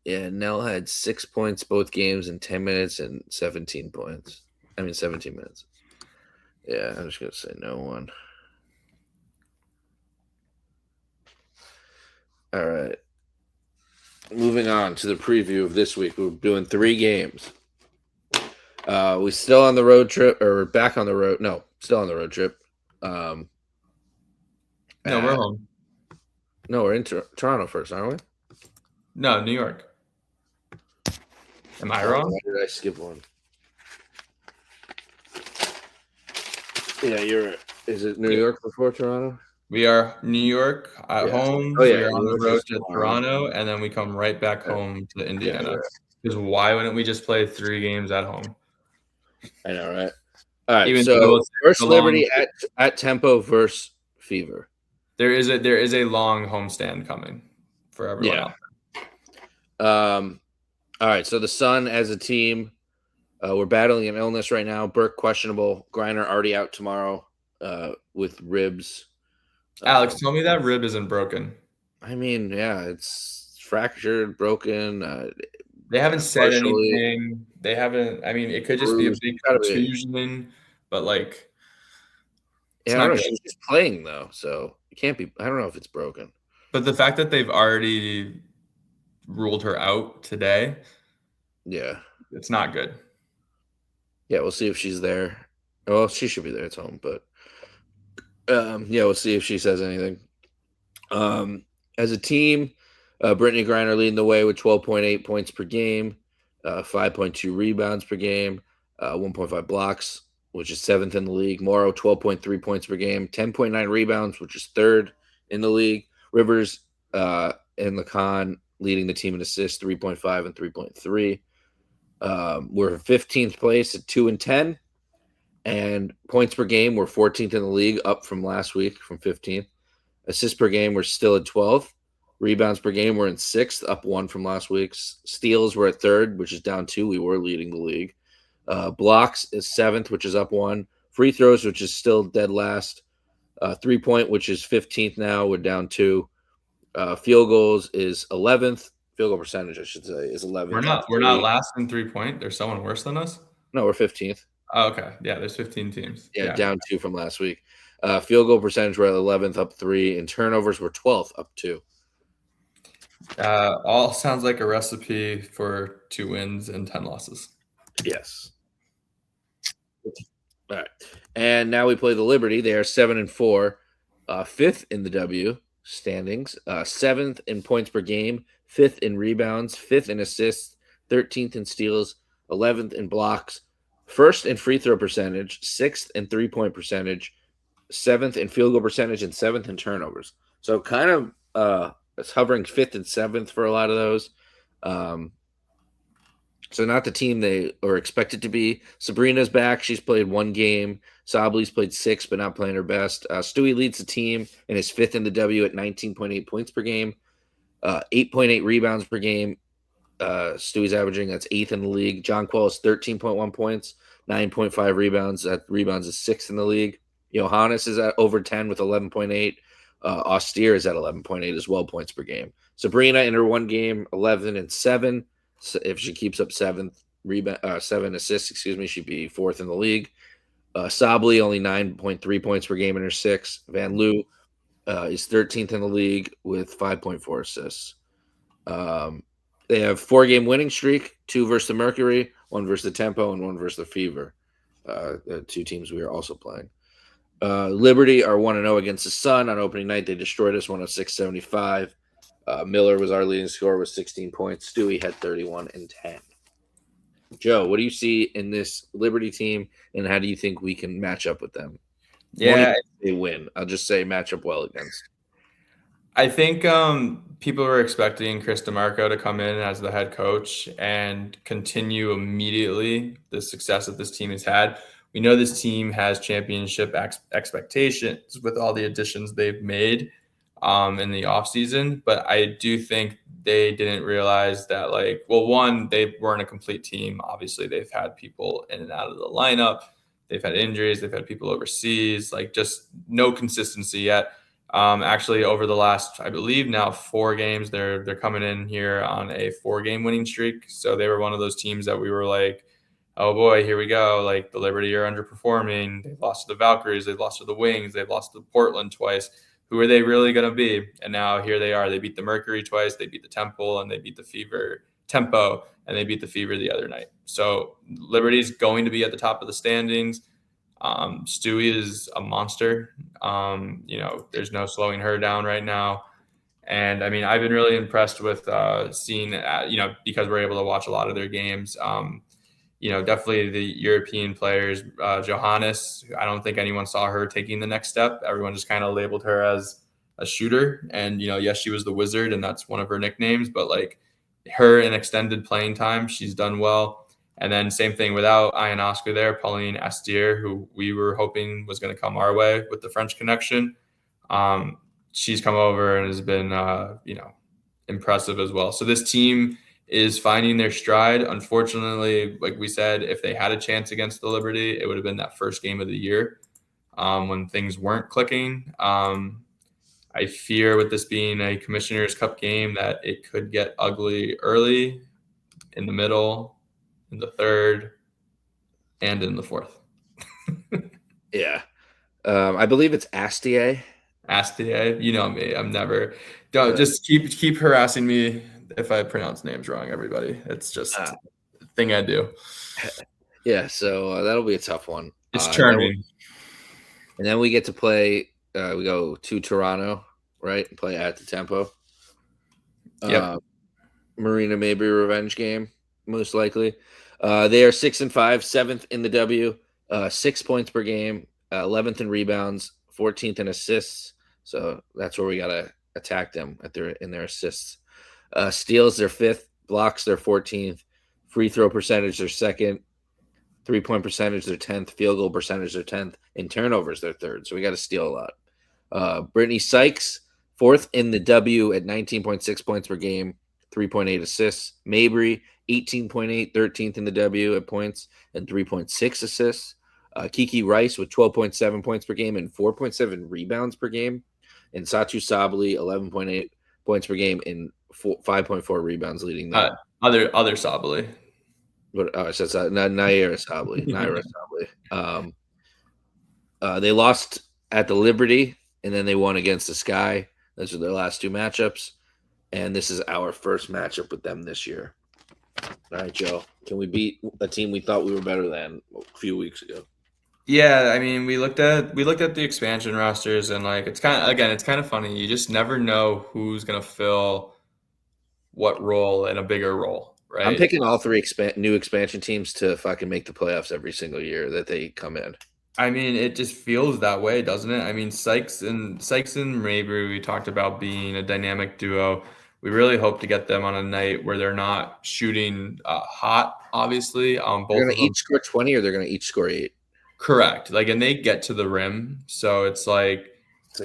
Yeah, Nell had 6 points both games in 10 minutes and 17 points. 17 minutes. Yeah, I'm just gonna say no one. All right. Moving on to the preview of this week. We're doing 3 games. We still on the road trip, or back on the road? No, still on the road trip. No, we're home. No, we're in Toronto first, aren't we? No, New York. Am I wrong? Why did I skip one? Yeah, you're. Is it New York before Toronto? We are New York at home. Oh, yeah, We are on New the York road is to tomorrow. Toronto, and then we come right back home to Indiana. Because why wouldn't we just play 3 games at home? I know, right? All right. Even So though it's first a Liberty at Tempo versus Fever. there is a long homestand coming for everyone else. All right. So the Sun as a team, we're battling an illness right now. Burke questionable. Griner already out tomorrow with ribs. Alex, tell me that rib isn't broken. I mean, yeah, it's fractured, broken. They haven't said anything. They haven't. I mean, it could just be a big contusion, but like, yeah, I don't know. She's just playing though, so it can't be. I don't know if it's broken. But the fact that they've already ruled her out today, yeah, it's not good. Yeah, we'll see if she's there. Well, she should be there. It's home, but yeah, we'll see if she says anything. As a team, Brittany Griner leading the way with 12.8 points per game, 5.2 rebounds per game, 1.5 blocks, which is 7th in the league. Morrow, 12.3 points per game, 10.9 rebounds, which is 3rd in the league. Rivers and Lacan leading the team in assists, 3.5 and 3.3. We're 15th place at 2-10, and points per game we're 14th in the league, up from last week from 15th. Assists per game we're still at 12th. Rebounds per game we're in 6th, up 1 from last week's. Steals we're at 3rd, which is down 2. We were leading the league. Blocks is 7th, which is up 1. Free throws, which is still dead last. 3-point, which is 15th now, we're down 2. Field goals is 11th. Field goal percentage, I should say, is 11th. We're not last in 3-point. There's someone worse than us? No, we're 15th. Oh, okay. Yeah, there's 15 teams. Yeah, down 2 from last week. Field goal percentage, we're at 11th, up 3. And turnovers, we're 12th, up 2. All sounds like a recipe for 2 wins and 10 losses. Yes. All right. And now we play the Liberty. They are 7-4, 5th in the W standings, 7th in points per game, 5th in rebounds, 5th in assists, 13th in steals, 11th in blocks, 1st in free throw percentage, 6th in 3-point percentage, 7th in field goal percentage, and 7th in turnovers. So kind of it's hovering 5th and 7th for a lot of those. So not the team they are expected to be. Sabrina's back. She's played 1 game. Sabli's played 6, but not playing her best. Stewie leads the team and is 5th in the W at 19.8 points per game, 8.8 rebounds per game. Stewie's averaging, that's 8th in the league. John Quell is 13.1 points, 9.5 rebounds. That rebounds is 6th in the league. Johannes is at over 10 with 11.8. Austere is at 11.8 as well, points per game. Sabrina in her 1 game, 11 and 7. So if she keeps up 7 assists, she'd be 4th in the league. Sabli only 9.3 points per game in her 6. Van Loo is 13th in the league with 5.4 assists. They have 4-game winning streak, 2 versus the Mercury, 1 versus the Tempo, and 1 versus the Fever. The 2 teams we are also playing. Liberty are 1-0 against the Sun on opening night. They destroyed us 106-75. Miller was our leading scorer with 16 points. Stewie had 31 and 10. Joe, what do you see in this Liberty team, and how do you think we can match up with them? Yeah, They win. I'll just say match up well against. I think people were expecting Chris DeMarco to come in as the head coach and continue immediately the success that this team has had. We know this team has championship expectations with all the additions they've made in the offseason, but I do think they didn't realize that, like, well, one, they weren't a complete team. Obviously, they've had people in and out of the lineup. They've had injuries. They've had people overseas, like just no consistency yet. Actually, over the last, I believe now 4 games, they're coming in here on a 4-game winning streak. So they were one of those teams that we were like, oh boy, here we go. Like the Liberty are underperforming. They've lost to the Valkyries. They've lost to the Wings. They've lost to Portland twice. Who are they really going to be? And now here they are. They beat the Mercury twice. They beat the Temple, and they beat the Tempo, and they beat the Fever the other night. So Liberty's going to be at the top of the standings. Stewie is a monster. There's no slowing her down right now. And I mean, I've been really impressed with seeing, because we're able to watch a lot of their games. Definitely the European players, Johannes, I don't think anyone saw her taking the next step. Everyone just kind of labeled her as a shooter. And, yes, she was the Wizard, and that's one of her nicknames, but like her in extended playing time, she's done well. And then same thing without Ionescu there, Pauline Astier, who we were hoping was going to come our way with the French connection. She's come over and has been, impressive as well. So this team is finding their stride. Unfortunately, like we said, if they had a chance against the Liberty, it would have been that first game of the year when things weren't clicking. I fear with this being a Commissioner's Cup game that it could get ugly early, in the middle, in the third, and in the fourth. Yeah. I believe it's Astier. Astier, you know me. I'm never. Don't just keep harassing me if I pronounce names wrong, everybody. It's just a thing I do. Yeah, so that'll be a tough one. It's charming. And then we get to play. We go to Toronto, right? And play at the Tempo. Yep. Marina Mabry revenge game, most likely. They are 6-5, 7th in the W, 6 points per game, 11th in rebounds, 14th in assists. So that's where we gotta attack them in their assists. Steals their 5th, blocks their 14th, free throw percentage their 2nd, 3-point percentage their 10th, field goal percentage their 10th, and turnovers their 3rd. So we got to steal a lot. Brittany Sykes, 4th in the W at 19.6 points per game, 3.8 assists. Mabry, 18.8, 13th in the W at points and 3.6 assists. Kiki Rice with 12.7 points per game and 4.7 rebounds per game. And Satu Sabali, 11.8 points per game and 5.4 rebounds, leading them. Other Sabali. So it's Naira Sabali. They lost at the Liberty, and then they won against the Sky. Those are their last 2 matchups. And this is our first matchup with them this year. All right, Joe. Can we beat a team we thought we were better than a few weeks ago? Yeah, I mean, we looked at the expansion rosters, and like it's kind of funny. You just never know who's gonna fill what role in a bigger role, right? I'm picking all 3 new expansion teams to fucking make the playoffs every single year that they come in. I mean, it just feels that way, doesn't it? I mean, Sykes and Mabry, we talked about being a dynamic duo. We really hope to get them on a night where they're not shooting hot, obviously. Both they're going to each score 20 or they're going to each score 8. Correct. Like, and they get to the rim. So it's like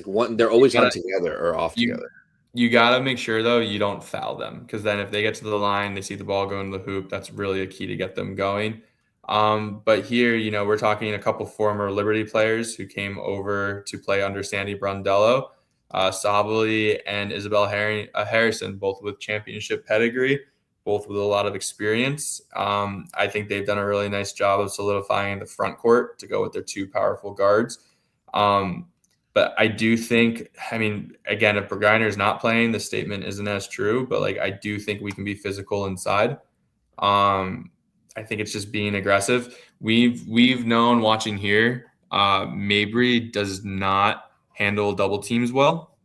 one, they're always on together or off together. You got to make sure, though, you don't foul them, because then if they get to the line, they see the ball go into the hoop, that's really a key to get them going. But here, we're talking a couple former Liberty players who came over to play under Sandy Brondello, Sabali and Isabel Harrison, both with championship pedigree, both with a lot of experience. I think they've done a really nice job of solidifying the front court to go with their 2 powerful guards. But I do think, I mean, again, if Berginer is not playing, the statement isn't as true. But like, I do think we can be physical inside. I think it's just being aggressive. We've known watching here, Mabry does not handle double teams well.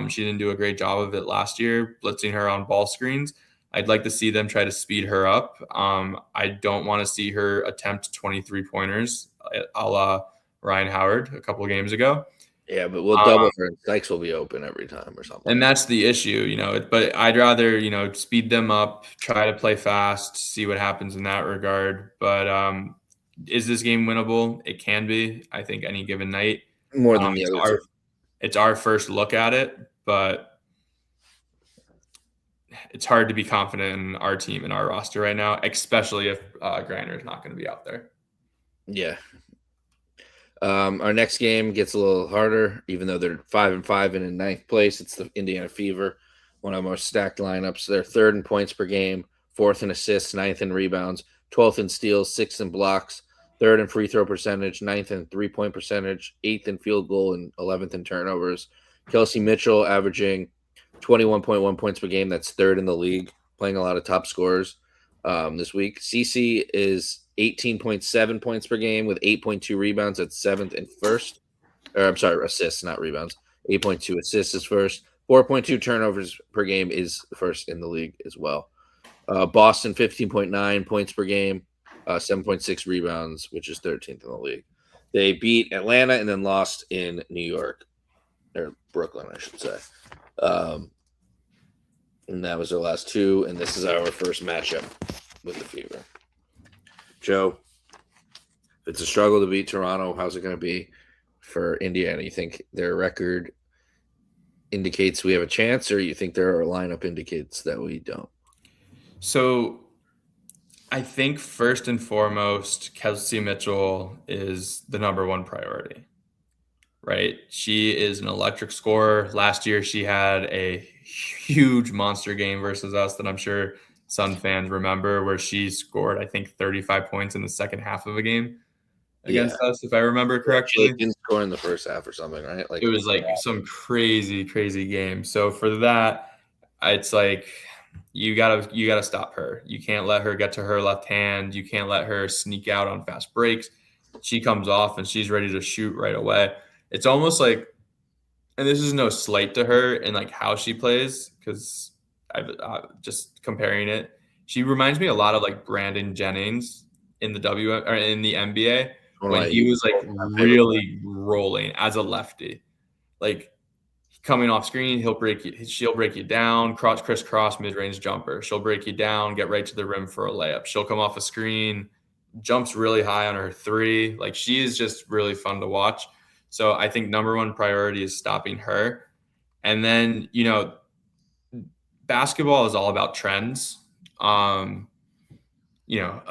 She didn't do a great job of it last year, blitzing her on ball screens. I'd like to see them try to speed her up. I don't want to see her attempt 23 pointers a la Ryan Howard a couple of games ago. Yeah, but we'll double her. Sykes will be open every time or something. And that's the issue, but I'd rather, speed them up, try to play fast, see what happens in that regard. But is this game winnable? It can be, I think, any given night. More than the other two. It's our first look at it, but it's hard to be confident in our team and our roster right now, especially if Griner is not going to be out there. Yeah. Our next game gets a little harder, even though they're 5-5 and in ninth place. It's the Indiana Fever, one of our stacked lineups. They're third in points per game, fourth in assists, ninth in rebounds, 12th in steals, sixth in blocks, third in free throw percentage, ninth in 3-point percentage, eighth in field goal, and 11th in turnovers. Kelsey Mitchell averaging 21.1 points per game. That's third in the league, playing a lot of top scorers this week. CC is 18.7 points per game with 8.2 rebounds. That's seventh and first. Or I'm sorry, assists, not rebounds. 8.2 assists is first. 4.2 turnovers per game is first in the league as well. Boston, 15.9 points per game, 7.6 rebounds, which is 13th in the league. They beat Atlanta and then lost in New York, or Brooklyn, I should say. And that was their last two, and this is our first matchup with the Fever. Joe, if it's a struggle to beat Toronto, how's it going to be for Indiana? You think their record indicates we have a chance, or you think their lineup indicates that we don't? So I think first and foremost, Kelsey Mitchell is the number one priority, right? She is an electric scorer. Last year, she had a huge monster game versus us that I'm sure Sun fans remember, where she scored, I think, 35 points in the second half of a game against us, if I remember correctly. She didn't score in the first half or something, right? It was like some crazy game. So for that, it's like you gotta stop her. You can't let her get to her left hand. You can't let her sneak out on fast breaks. She comes off and she's ready to shoot right away. It's almost like, and this is no slight to her and like how she plays, because I've just comparing it. She reminds me a lot of like Brandon Jennings in the or in the NBA when he was like really rolling as a lefty, like coming off screen. She'll break you down, crisscross mid-range jumper. She'll break you down, get right to the rim for a layup. She'll come off a screen, jumps really high on her three. Like, she is just really fun to watch. So I think number one priority is stopping her. And then, basketball is all about trends. A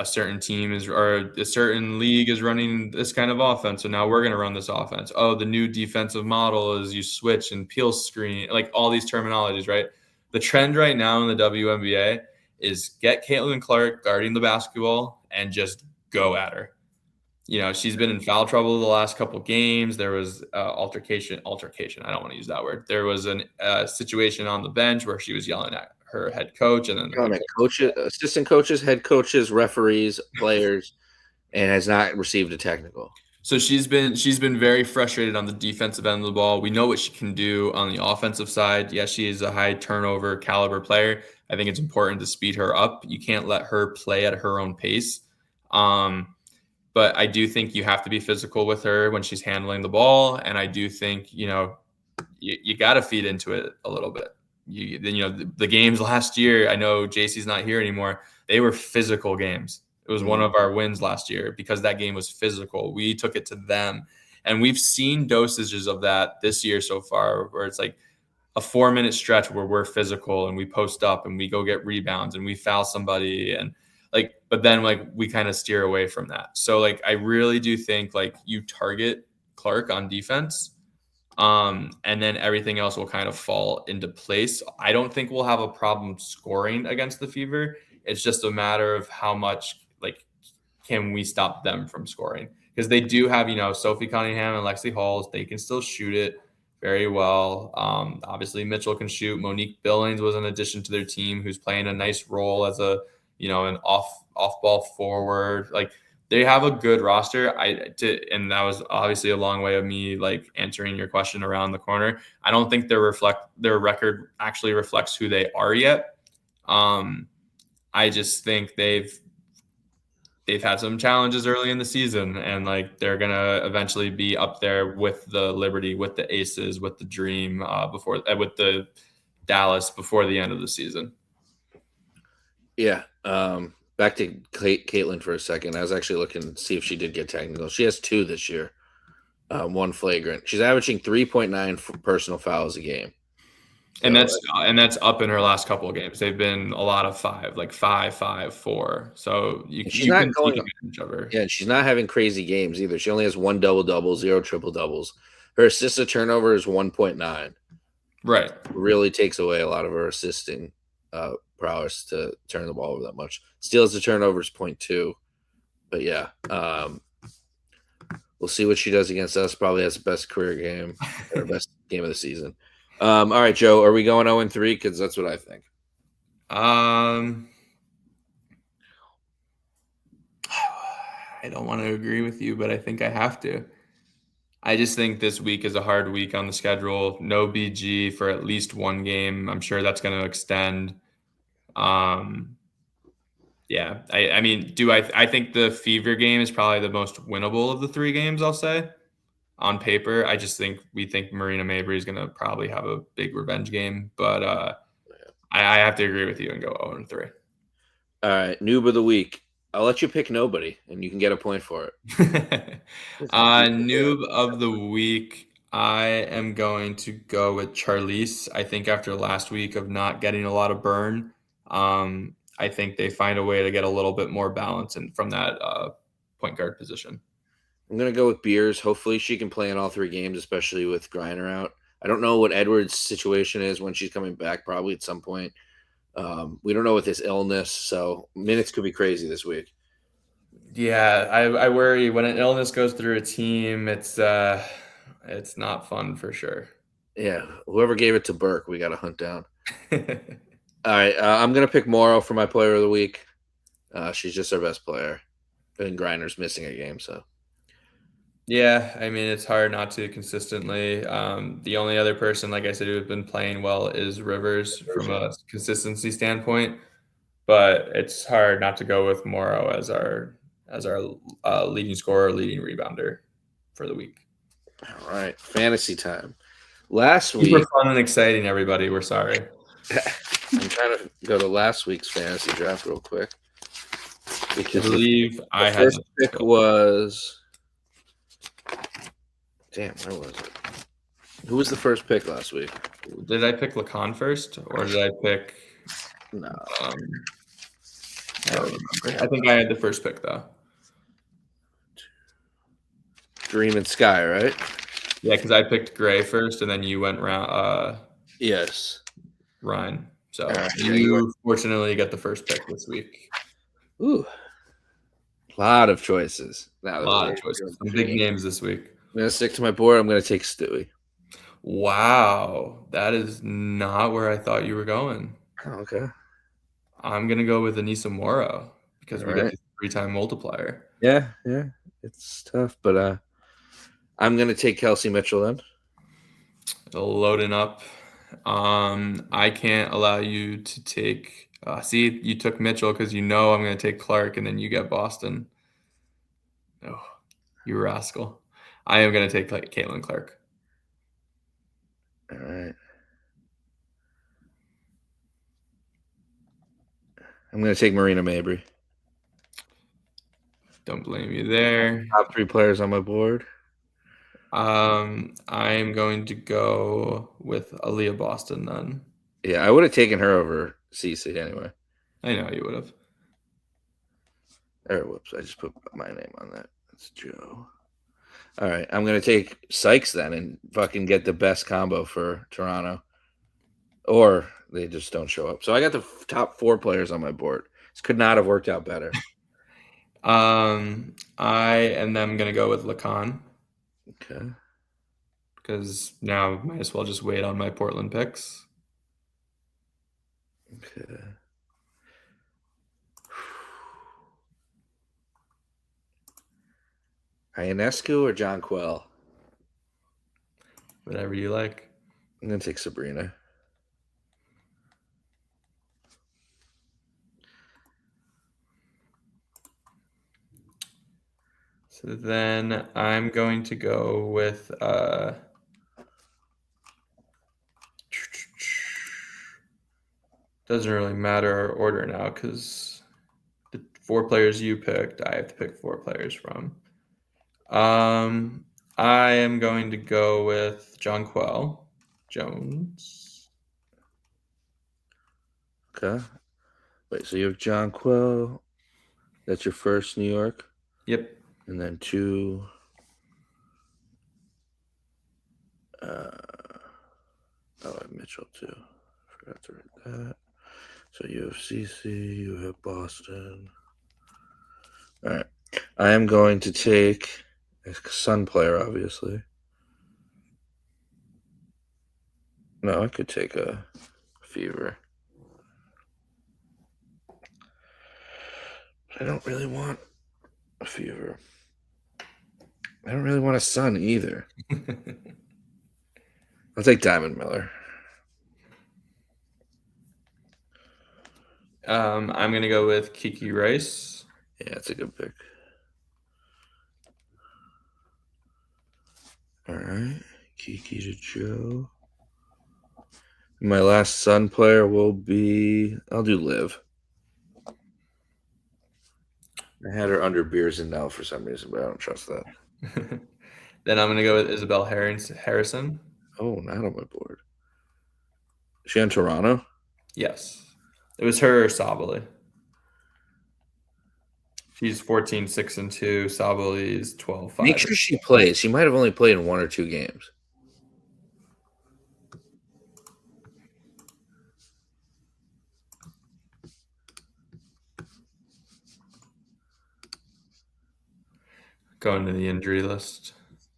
certain team or a certain league is running this kind of offense, so now we're going to run this offense. Oh, the new defensive model is you switch and peel screen, like all these terminologies, right? The trend right now in the WNBA is get Caitlin Clark guarding the basketball and just go at her. She's been in foul trouble the last couple games. There was altercation. I don't want to use that word. There was a situation on the bench where she was yelling at her head coach, and then coaches, assistant coaches, head coaches, referees, players, and has not received a technical. So she's been very frustrated on the defensive end of the ball. We know what she can do on the offensive side. Yes, she is a high turnover caliber player. I think it's important to speed her up. You can't let her play at her own pace. But I do think you have to be physical with her when she's handling the ball. And I do think, you got to feed into it a little bit. The games last year, I know JC's not here anymore. They were physical games. It was one of our wins last year because that game was physical. We took it to them. And we've seen dosages of that this year so far, where it's like a 4-minute stretch where we're physical and we post up and we go get rebounds and we foul somebody, and but then we kind of steer away from that. So I really do think you target Clark on defense, and then everything else will kind of fall into place. I don't think we'll have a problem scoring against the Fever. It's just a matter of how much can we stop them from scoring, because they do have Sophie Cunningham and Lexi Halls. They can still shoot it. very well. Obviously, Mitchell can shoot. Monique Billings was an addition to their team, who's playing a nice role as an off ball forward. Like they have a good roster. And that was obviously a long way of me like answering your question around the corner. I don't think their record actually reflects who they are yet. I just think they've had some challenges early in the season, and like they're gonna eventually be up there with the Liberty, with the Aces, with the Dream, with the Dallas before the end of the season. Yeah. Back to Caitlin for a second. I was actually looking to see if she did get technical. She has 2 this year, 1 flagrant. She's averaging 3.9 personal fouls a game. And that's up in her last couple of games. They've been a lot of 5, like 5, 5, 4. So you can take advantage of her. Yeah, she's not having crazy games either. She only has 1 double-double, 0 triple-doubles. Her assist to turnover is 1.9. Right. Really takes away a lot of her assisting prowess to turn the ball over that much. Steals to turnover is 0.2. But yeah, we'll see what she does against us. Probably has the best career game or best game of the season. All right, Joe, are we going 0-3? Because that's what I think. I don't want to agree with you, but I think I have to. I just think this week is a hard week on the schedule. No BG for at least 1 game. I'm sure that's going to extend. Yeah, I mean, I think the Fever game is probably the most winnable of the 3 games, I'll say. On paper, we think Marina Mabry is going to probably have a big revenge game, but I have to agree with you and go 0-3. All right, noob of the week. I'll let you pick nobody, and you can get a point for it. Noob of the week, I am going to go with Charlize. I think after last week of not getting a lot of burn, I think they find a way to get a little bit more balance from that point guard position. I'm going to go with Beers. Hopefully she can play in all 3 games, especially with Griner out. I don't know what Edwards' situation is when she's coming back, probably at some point. We don't know with this illness, so minutes could be crazy this week. Yeah, I worry when an illness goes through a team, it's not fun for sure. Yeah, whoever gave it to Burke, we got to hunt down. All right, I'm going to pick Morrow for my player of the week. She's just our best player. And Griner's missing a game, so. Yeah, I mean, it's hard not to consistently. The only other person, like I said, who's been playing well is Rivers from a consistency standpoint, but it's hard not to go with Morrow as our leading scorer, leading rebounder for the week. All right, fantasy time. Last week, super fun and exciting, everybody. We're sorry. I'm trying to go to last week's fantasy draft real quick. Because I believe the first pick was. Damn, where was it? Who was the first pick last week? Did I pick Lacan first, or did I pick? No. I don't remember. I think I had the first pick though. Dream and Sky, right? Yeah, because I picked Gray first, and then you went round. Yes. Ryan. So you fortunately get the first pick this week. Ooh. A lot of choices. A lot of choices. Some big names this week. I'm going to stick to my board. I'm going to take Stewie. Wow. That is not where I thought you were going. Oh, okay. I'm going to go with Anissa Morrow because we get the 3-time multiplier. Yeah. It's tough, but I'm going to take Kelsey Mitchell then. Loading up. I can't allow you to take see, you took Mitchell because I'm going to take Clark, and then you get Boston. Oh, you rascal. I am going to take Caitlin Clark. All right. I'm going to take Marina Mabry. Don't blame you there. Top 3 players on my board. I'm going to go with Aaliyah Boston then. Yeah, I would have taken her over Cece anyway. I know you would have. Whoops, I just put my name on that. That's Joe. All right, I'm going to take Sykes then and fucking get the best combo for Toronto. Or they just don't show up. So I got the top 4 players on my board. This could not have worked out better. I am then going to go with Lacan. Okay. because now I might as well just wait on my Portland picks. Okay. Ionescu or John Quell? Whatever you like. I'm gonna take Sabrina. So then I'm going to go with doesn't really matter our order now because the 4 players you picked, I have to pick 4 players from. I am going to go with John Quell Jones. Okay. Wait, so you have John Quell. That's your first New York? Yep. And then 2. Oh, I have Mitchell too. Forgot to write that. So you have CC, you have Boston. All right. I am going to take a Sun player, obviously. No, I could take a Fever. But I don't really want a Fever. I don't really want a Sun either. I'll take Diamond Miller. I'm going to go with Kiki Rice. Yeah, that's a good pick. All right. Kiki to Joe. My last Sun player will be. I'll do Liv. I had her under Beers and Nell for some reason, but I don't trust that. Then I'm going to go with Isabel Harrison. Oh, not on my board. Is she on Toronto? Yes. It was her or Sabali. She's 14-6-2. Sabali is 12-5. Make sure she plays. She might have only played in 1 or 2 games. Going to the injury list,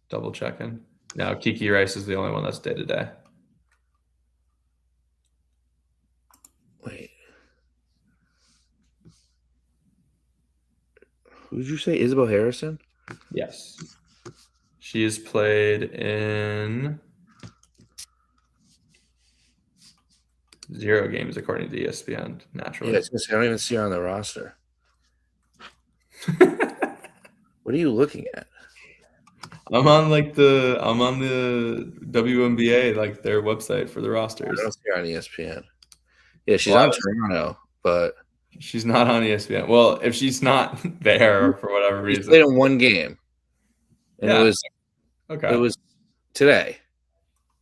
double checking. Now Kiki Rice is the only one that's day to day. Wait. Who did you say? Isabel Harrison? Yes. She has played in 0 games according to ESPN, naturally. Yeah, I don't even see her on the roster. What are you looking at? I'm on the WNBA, like their website for the I rosters. don't see her on ESPN. Yeah, she's on Toronto, but she's not on ESPN. Well, if she's not there for whatever reason, she played in 1 game, and yeah. It was today.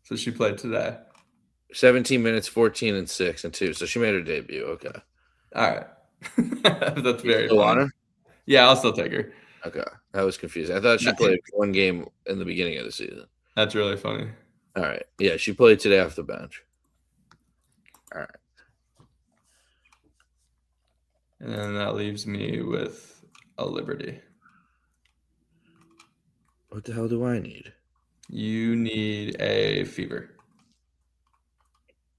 So she played today. 17 minutes, 14 and 6 and 2. So she made her debut. Okay. All right. That's very still funny. on her? Yeah, I'll still take her. Okay. That was confusing. I thought she played 1 game in the beginning of the season. That's really funny. All right. Yeah, she played today off the bench. All right. And then that leaves me with a Liberty. What the hell do I need? You need a Fever.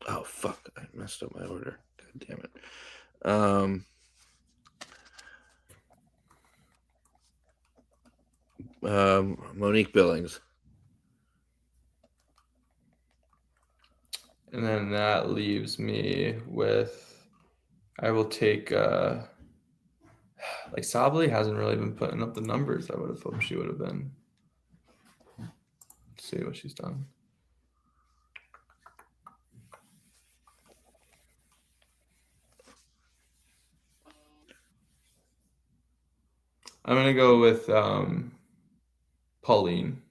Oh, fuck. I messed up my order. God damn it. Monique Billings. And then that leaves me with, I will take, like Sabali hasn't really been putting up the numbers I would have hoped she would have been. Let's see what she's done. I'm going to go with Pauline.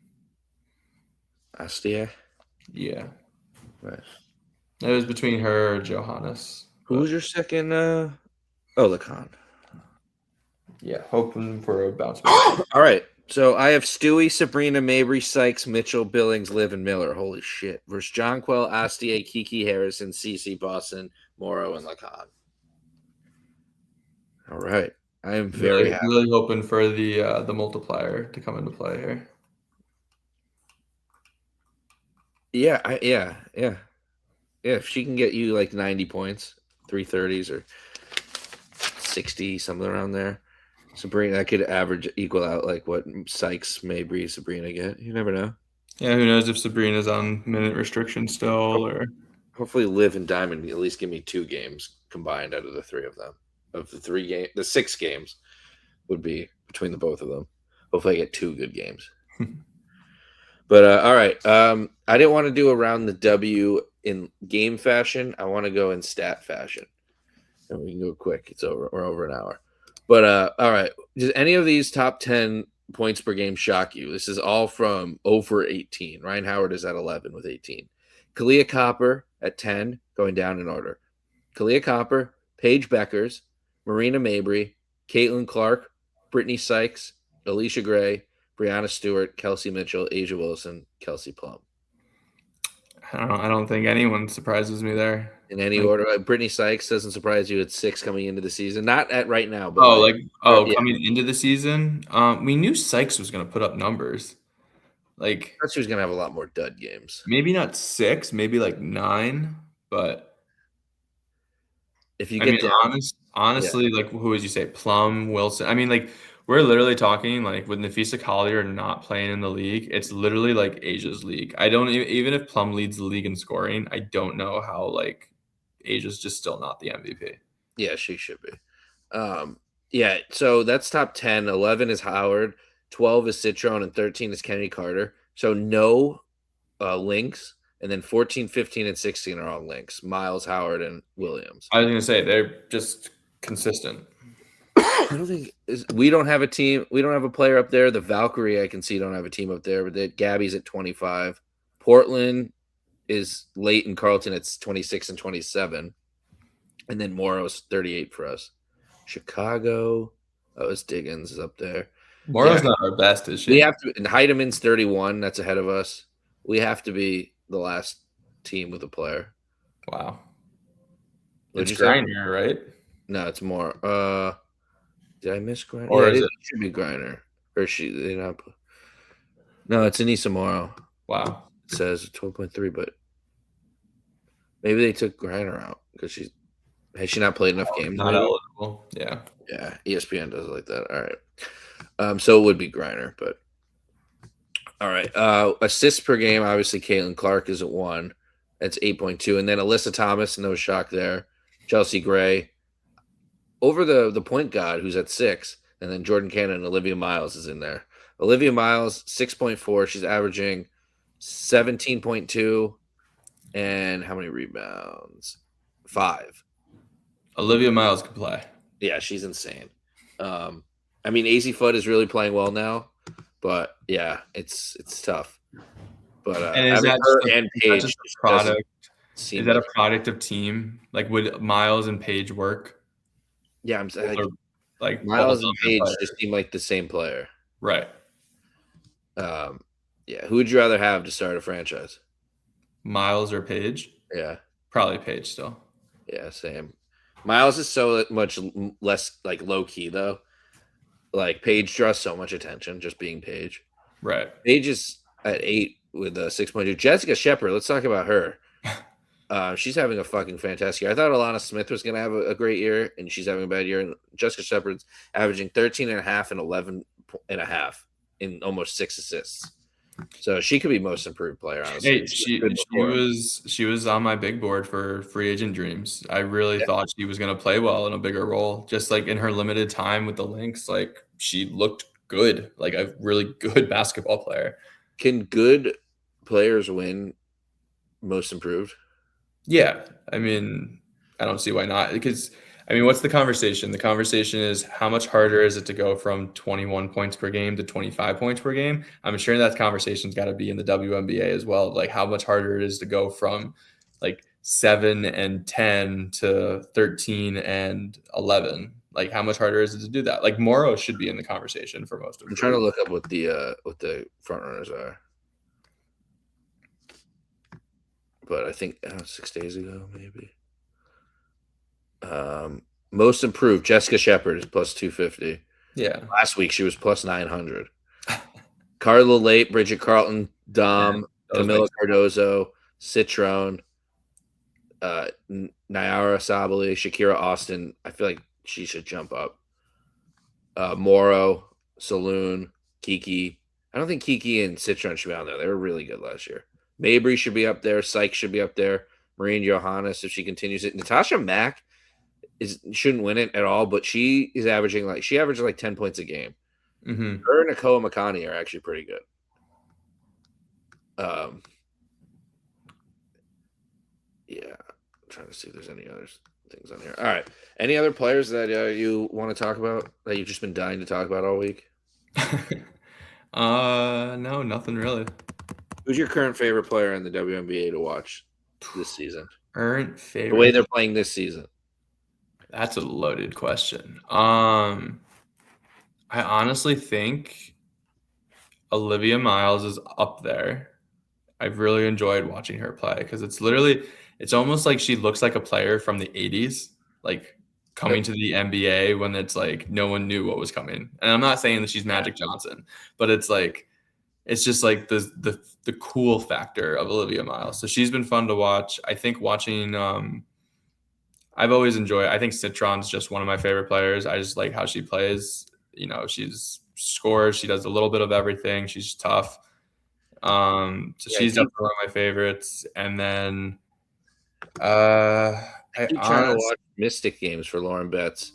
Astia? Yeah. Nice. It was between her or Johannes. Who was your second? Oh, Lacan. Yeah, hoping for a bounce back. All right. So I have Stewie, Sabrina, Mabry, Sykes, Mitchell, Billings, Liv, and Miller. Holy shit. Versus John Quell, Astia, Kiki Harrison, CC, Boston, Morrow, and Lacan. All right. I am very happy. Really hoping for the multiplier to come into play here. Yeah. If she can get you like 90 points, 330s or 60, something around there. Sabrina, that could equal out like what Sykes, Mabry, Sabrina get. You never know. Yeah, who knows if Sabrina's on minute restriction still or Hopefully, Liv and Diamond at least give me 2 games combined out of the 3 of them. Of the 6 games would be between the both of them. Hopefully, I get 2 good games. But all right, I didn't want to do around the W in game fashion. I want to go in stat fashion, and we can go quick. It's over. We're over an hour. But all right, does any of these top 10 points per game shock you? This is all from over 18. Ryan Howard is at 11 with 18. Kalia Copper at 10, going down in order. Kalia Copper, Paige Beckers, Marina Mabry, Caitlin Clark, Brittany Sykes, Alicia Gray, Brianna Stewart, Kelsey Mitchell, Asia Wilson, Kelsey Plum. I don't think anyone surprises me there. In any order, Brittany Sykes doesn't surprise you at 6 coming into the season. Not at right now, but coming into the season, we knew Sykes was going to put up numbers. Like, I thought she was going to have a lot more dud games. Maybe not 6, maybe like 9, but if you get honestly, like who would you say? Plum, Wilson. I mean, like we're literally talking like with Nafisa Collier not playing in the league, it's literally like Asia's league. I don't even if Plum leads the league in scoring, I don't know how like Asia's just still not the MVP. Yeah, she should be. Yeah, so that's top 10. 11 is Howard, 12 is Citron, and 13 is Kennedy Carter. So no links. And then 14, 15, and 16 are all links. Miles, Howard, and Williams. I was going to say they're just consistent. I don't think we don't have a team. We don't have a player up there. The Valkyrie I can see don't have a team up there, but Gabby's at 25. Portland is late in Carlton. It's 26 and 27. And then Morrow's 38 for us. Chicago. Oh, it's Diggins is up there. Morrow's not our best, is she? We have to. And Heideman's 31. That's ahead of us. We have to be the last team with a player. Wow. It's Griner, right? No, it's more. Did I miss Griner? Or it should be Griner. Or she? They not. No, it's Anissa Morrow. Wow. It says 12.3, but maybe they took Griner out because has she not played enough games? Not eligible. Yeah. Yeah. ESPN does it like that. All right. So it would be Griner, but all right. Assists per game, obviously Caitlin Clark is at 1. That's 8.2. And then Alyssa Thomas, no shock there. Chelsea Gray. Over the point guard, who's at 6. And then Jordan Cannon and Olivia Miles is in there. Olivia Miles, 6.4. She's averaging 17.2. And how many rebounds? 5. Olivia Miles can play. Yeah, she's insane. I mean, AZ Foot is really playing well now. But yeah, it's tough. But and is that Paige just a product? Is that a product of team? Like, would Miles and Paige work? Yeah, I'm saying like Miles and Paige just seem like the same player, right? Yeah. Who would you rather have to start a franchise? Miles or Paige? Yeah, probably Paige still. Yeah, same. Miles is so much less like low key though. Like Paige draws so much attention just being Paige. Right. Paige is at 8 with a 6.2. Jessica Shepard, let's talk about her. She's having a fucking fantastic year. I thought Alana Smith was going to have a great year, and she's having a bad year. And Jessica Shepard's averaging 13.5 and 11.5 in almost 6 assists. So she could be most improved player, honestly. Hey, she was on my big board for free agent dreams. I really thought she was going to play well in a bigger role. Just like in her limited time with the Lynx, like she looked good, like a really good basketball player. Can good players win most improved? Yeah. I mean, I don't see why not. Because, I mean, what's the conversation? The conversation is how much harder is it to go from 21 points per game to 25 points per game? I'm sure that conversation's got to be in the WNBA as well. Like how much harder it is to go from like 7 and 10 to 13 and 11. Like how much harder is it to do that? Like Morrow should be in the conversation for most of them. I'm trying to look up what the front runners are. But I think 6 days ago, maybe. Most improved, Jessica Shepard is plus 250. Yeah. Last week she was plus 900. Carla Late, Bridget Carlton, Dom, Camila Cardozo, Citron, Nyara Sabali, Shakira Austin. I feel like she should jump up. Moro, Saloon, Kiki. I don't think Kiki and Citron should be on there. They were really good last year. Mabry should be up there. Sykes should be up there. Marine Johannes, if she continues it. Natasha Mack shouldn't win it at all, but she averages like 10 points a game. Mm-hmm. Her and Nakoa Makani are actually pretty good. Yeah, I'm trying to see if there's any other things on here. All right, any other players that you want to talk about that you've just been dying to talk about all week? No, nothing really. Who's your current favorite player in the WNBA to watch this season? Current favorite, the way they're playing this season. That's a loaded question. I honestly think Olivia Miles is up there. I've really enjoyed watching her play because it's almost like she looks like a player from the 80s, like coming to the NBA when it's like no one knew what was coming. And I'm not saying that she's Magic Johnson, but it's just like the cool factor of Olivia Miles. So she's been fun to watch. I think watching I've always enjoyed. I think Citron's just one of my favorite players. I just like how she plays. She's scores. She does a little bit of everything. She's tough. She's definitely one of my favorites. And then I keep trying to watch Mystic games for Lauren Betts.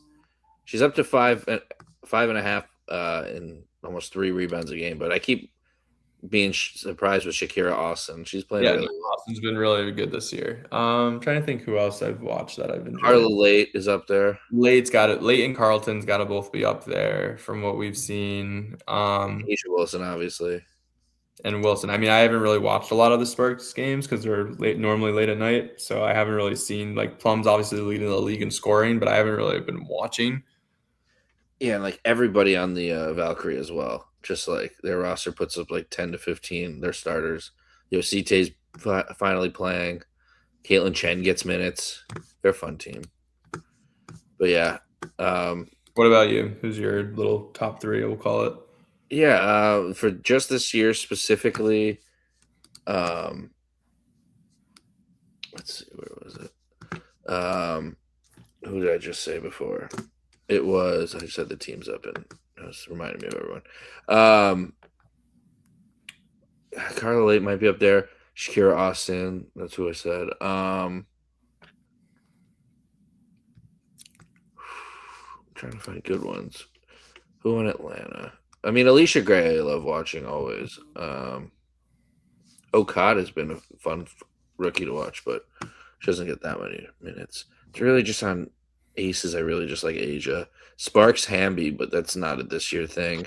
She's up to 5.5 and almost 3 rebounds a game, but I keep being surprised with Shakira Austin. She's playing really well. Austin's been really good this year. I'm trying to think who else I've watched that I've enjoyed. Carla Late is up there. Late's got it. Late and Carlton's got to both be up there from what we've seen. Aisha Wilson, obviously. And Wilson. I mean, I haven't really watched a lot of the Sparks games because they're normally late at night. So I haven't really seen, like, Plum's obviously leading the league in scoring, but I haven't really been watching. Yeah, and like everybody on the Valkyrie as well. Just like their roster puts up like 10 to 15, their starters. Yosite's finally playing. Caitlin Chen gets minutes. They're a fun team. But yeah. What about you? Who's your little top 3, we'll call it? Yeah, for just this year specifically, let's see, where was it? Who did I just say before? It was, I just had the teams up and it was reminding me of everyone. Carla Late might be up there. Shakira Austin, that's who I said. I'm trying to find good ones. Who in Atlanta? I mean, Alicia Gray, I love watching always. Okada has been a fun rookie to watch, but she doesn't get that many minutes. It's really just on aces. I really just like Asia. Sparks Hamby, but that's not a this year thing.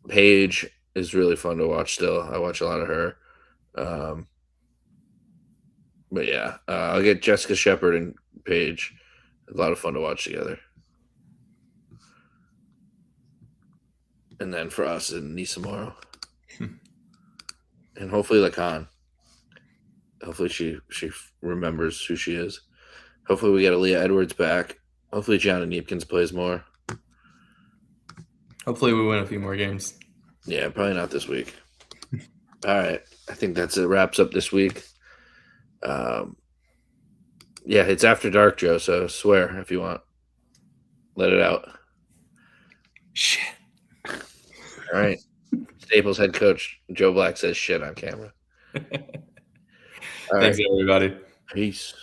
Paige is really fun to watch still. I watch a lot of her. But yeah, I'll get Jessica Shepard and Paige. A lot of fun to watch together. And then for us, and Nisa Morrow. And hopefully Lacan. Hopefully she remembers who she is. Hopefully we get Aaliyah Edwards back. Hopefully Gianna Neepkins plays more. Hopefully we win a few more games. Yeah, probably not this week. All right. I think that's it. Wraps up this week. Yeah, it's after dark, Joe, so swear if you want. Let it out. Shit. All right. Staples head coach Joe Black says shit on camera. Thanks, everybody. Peace.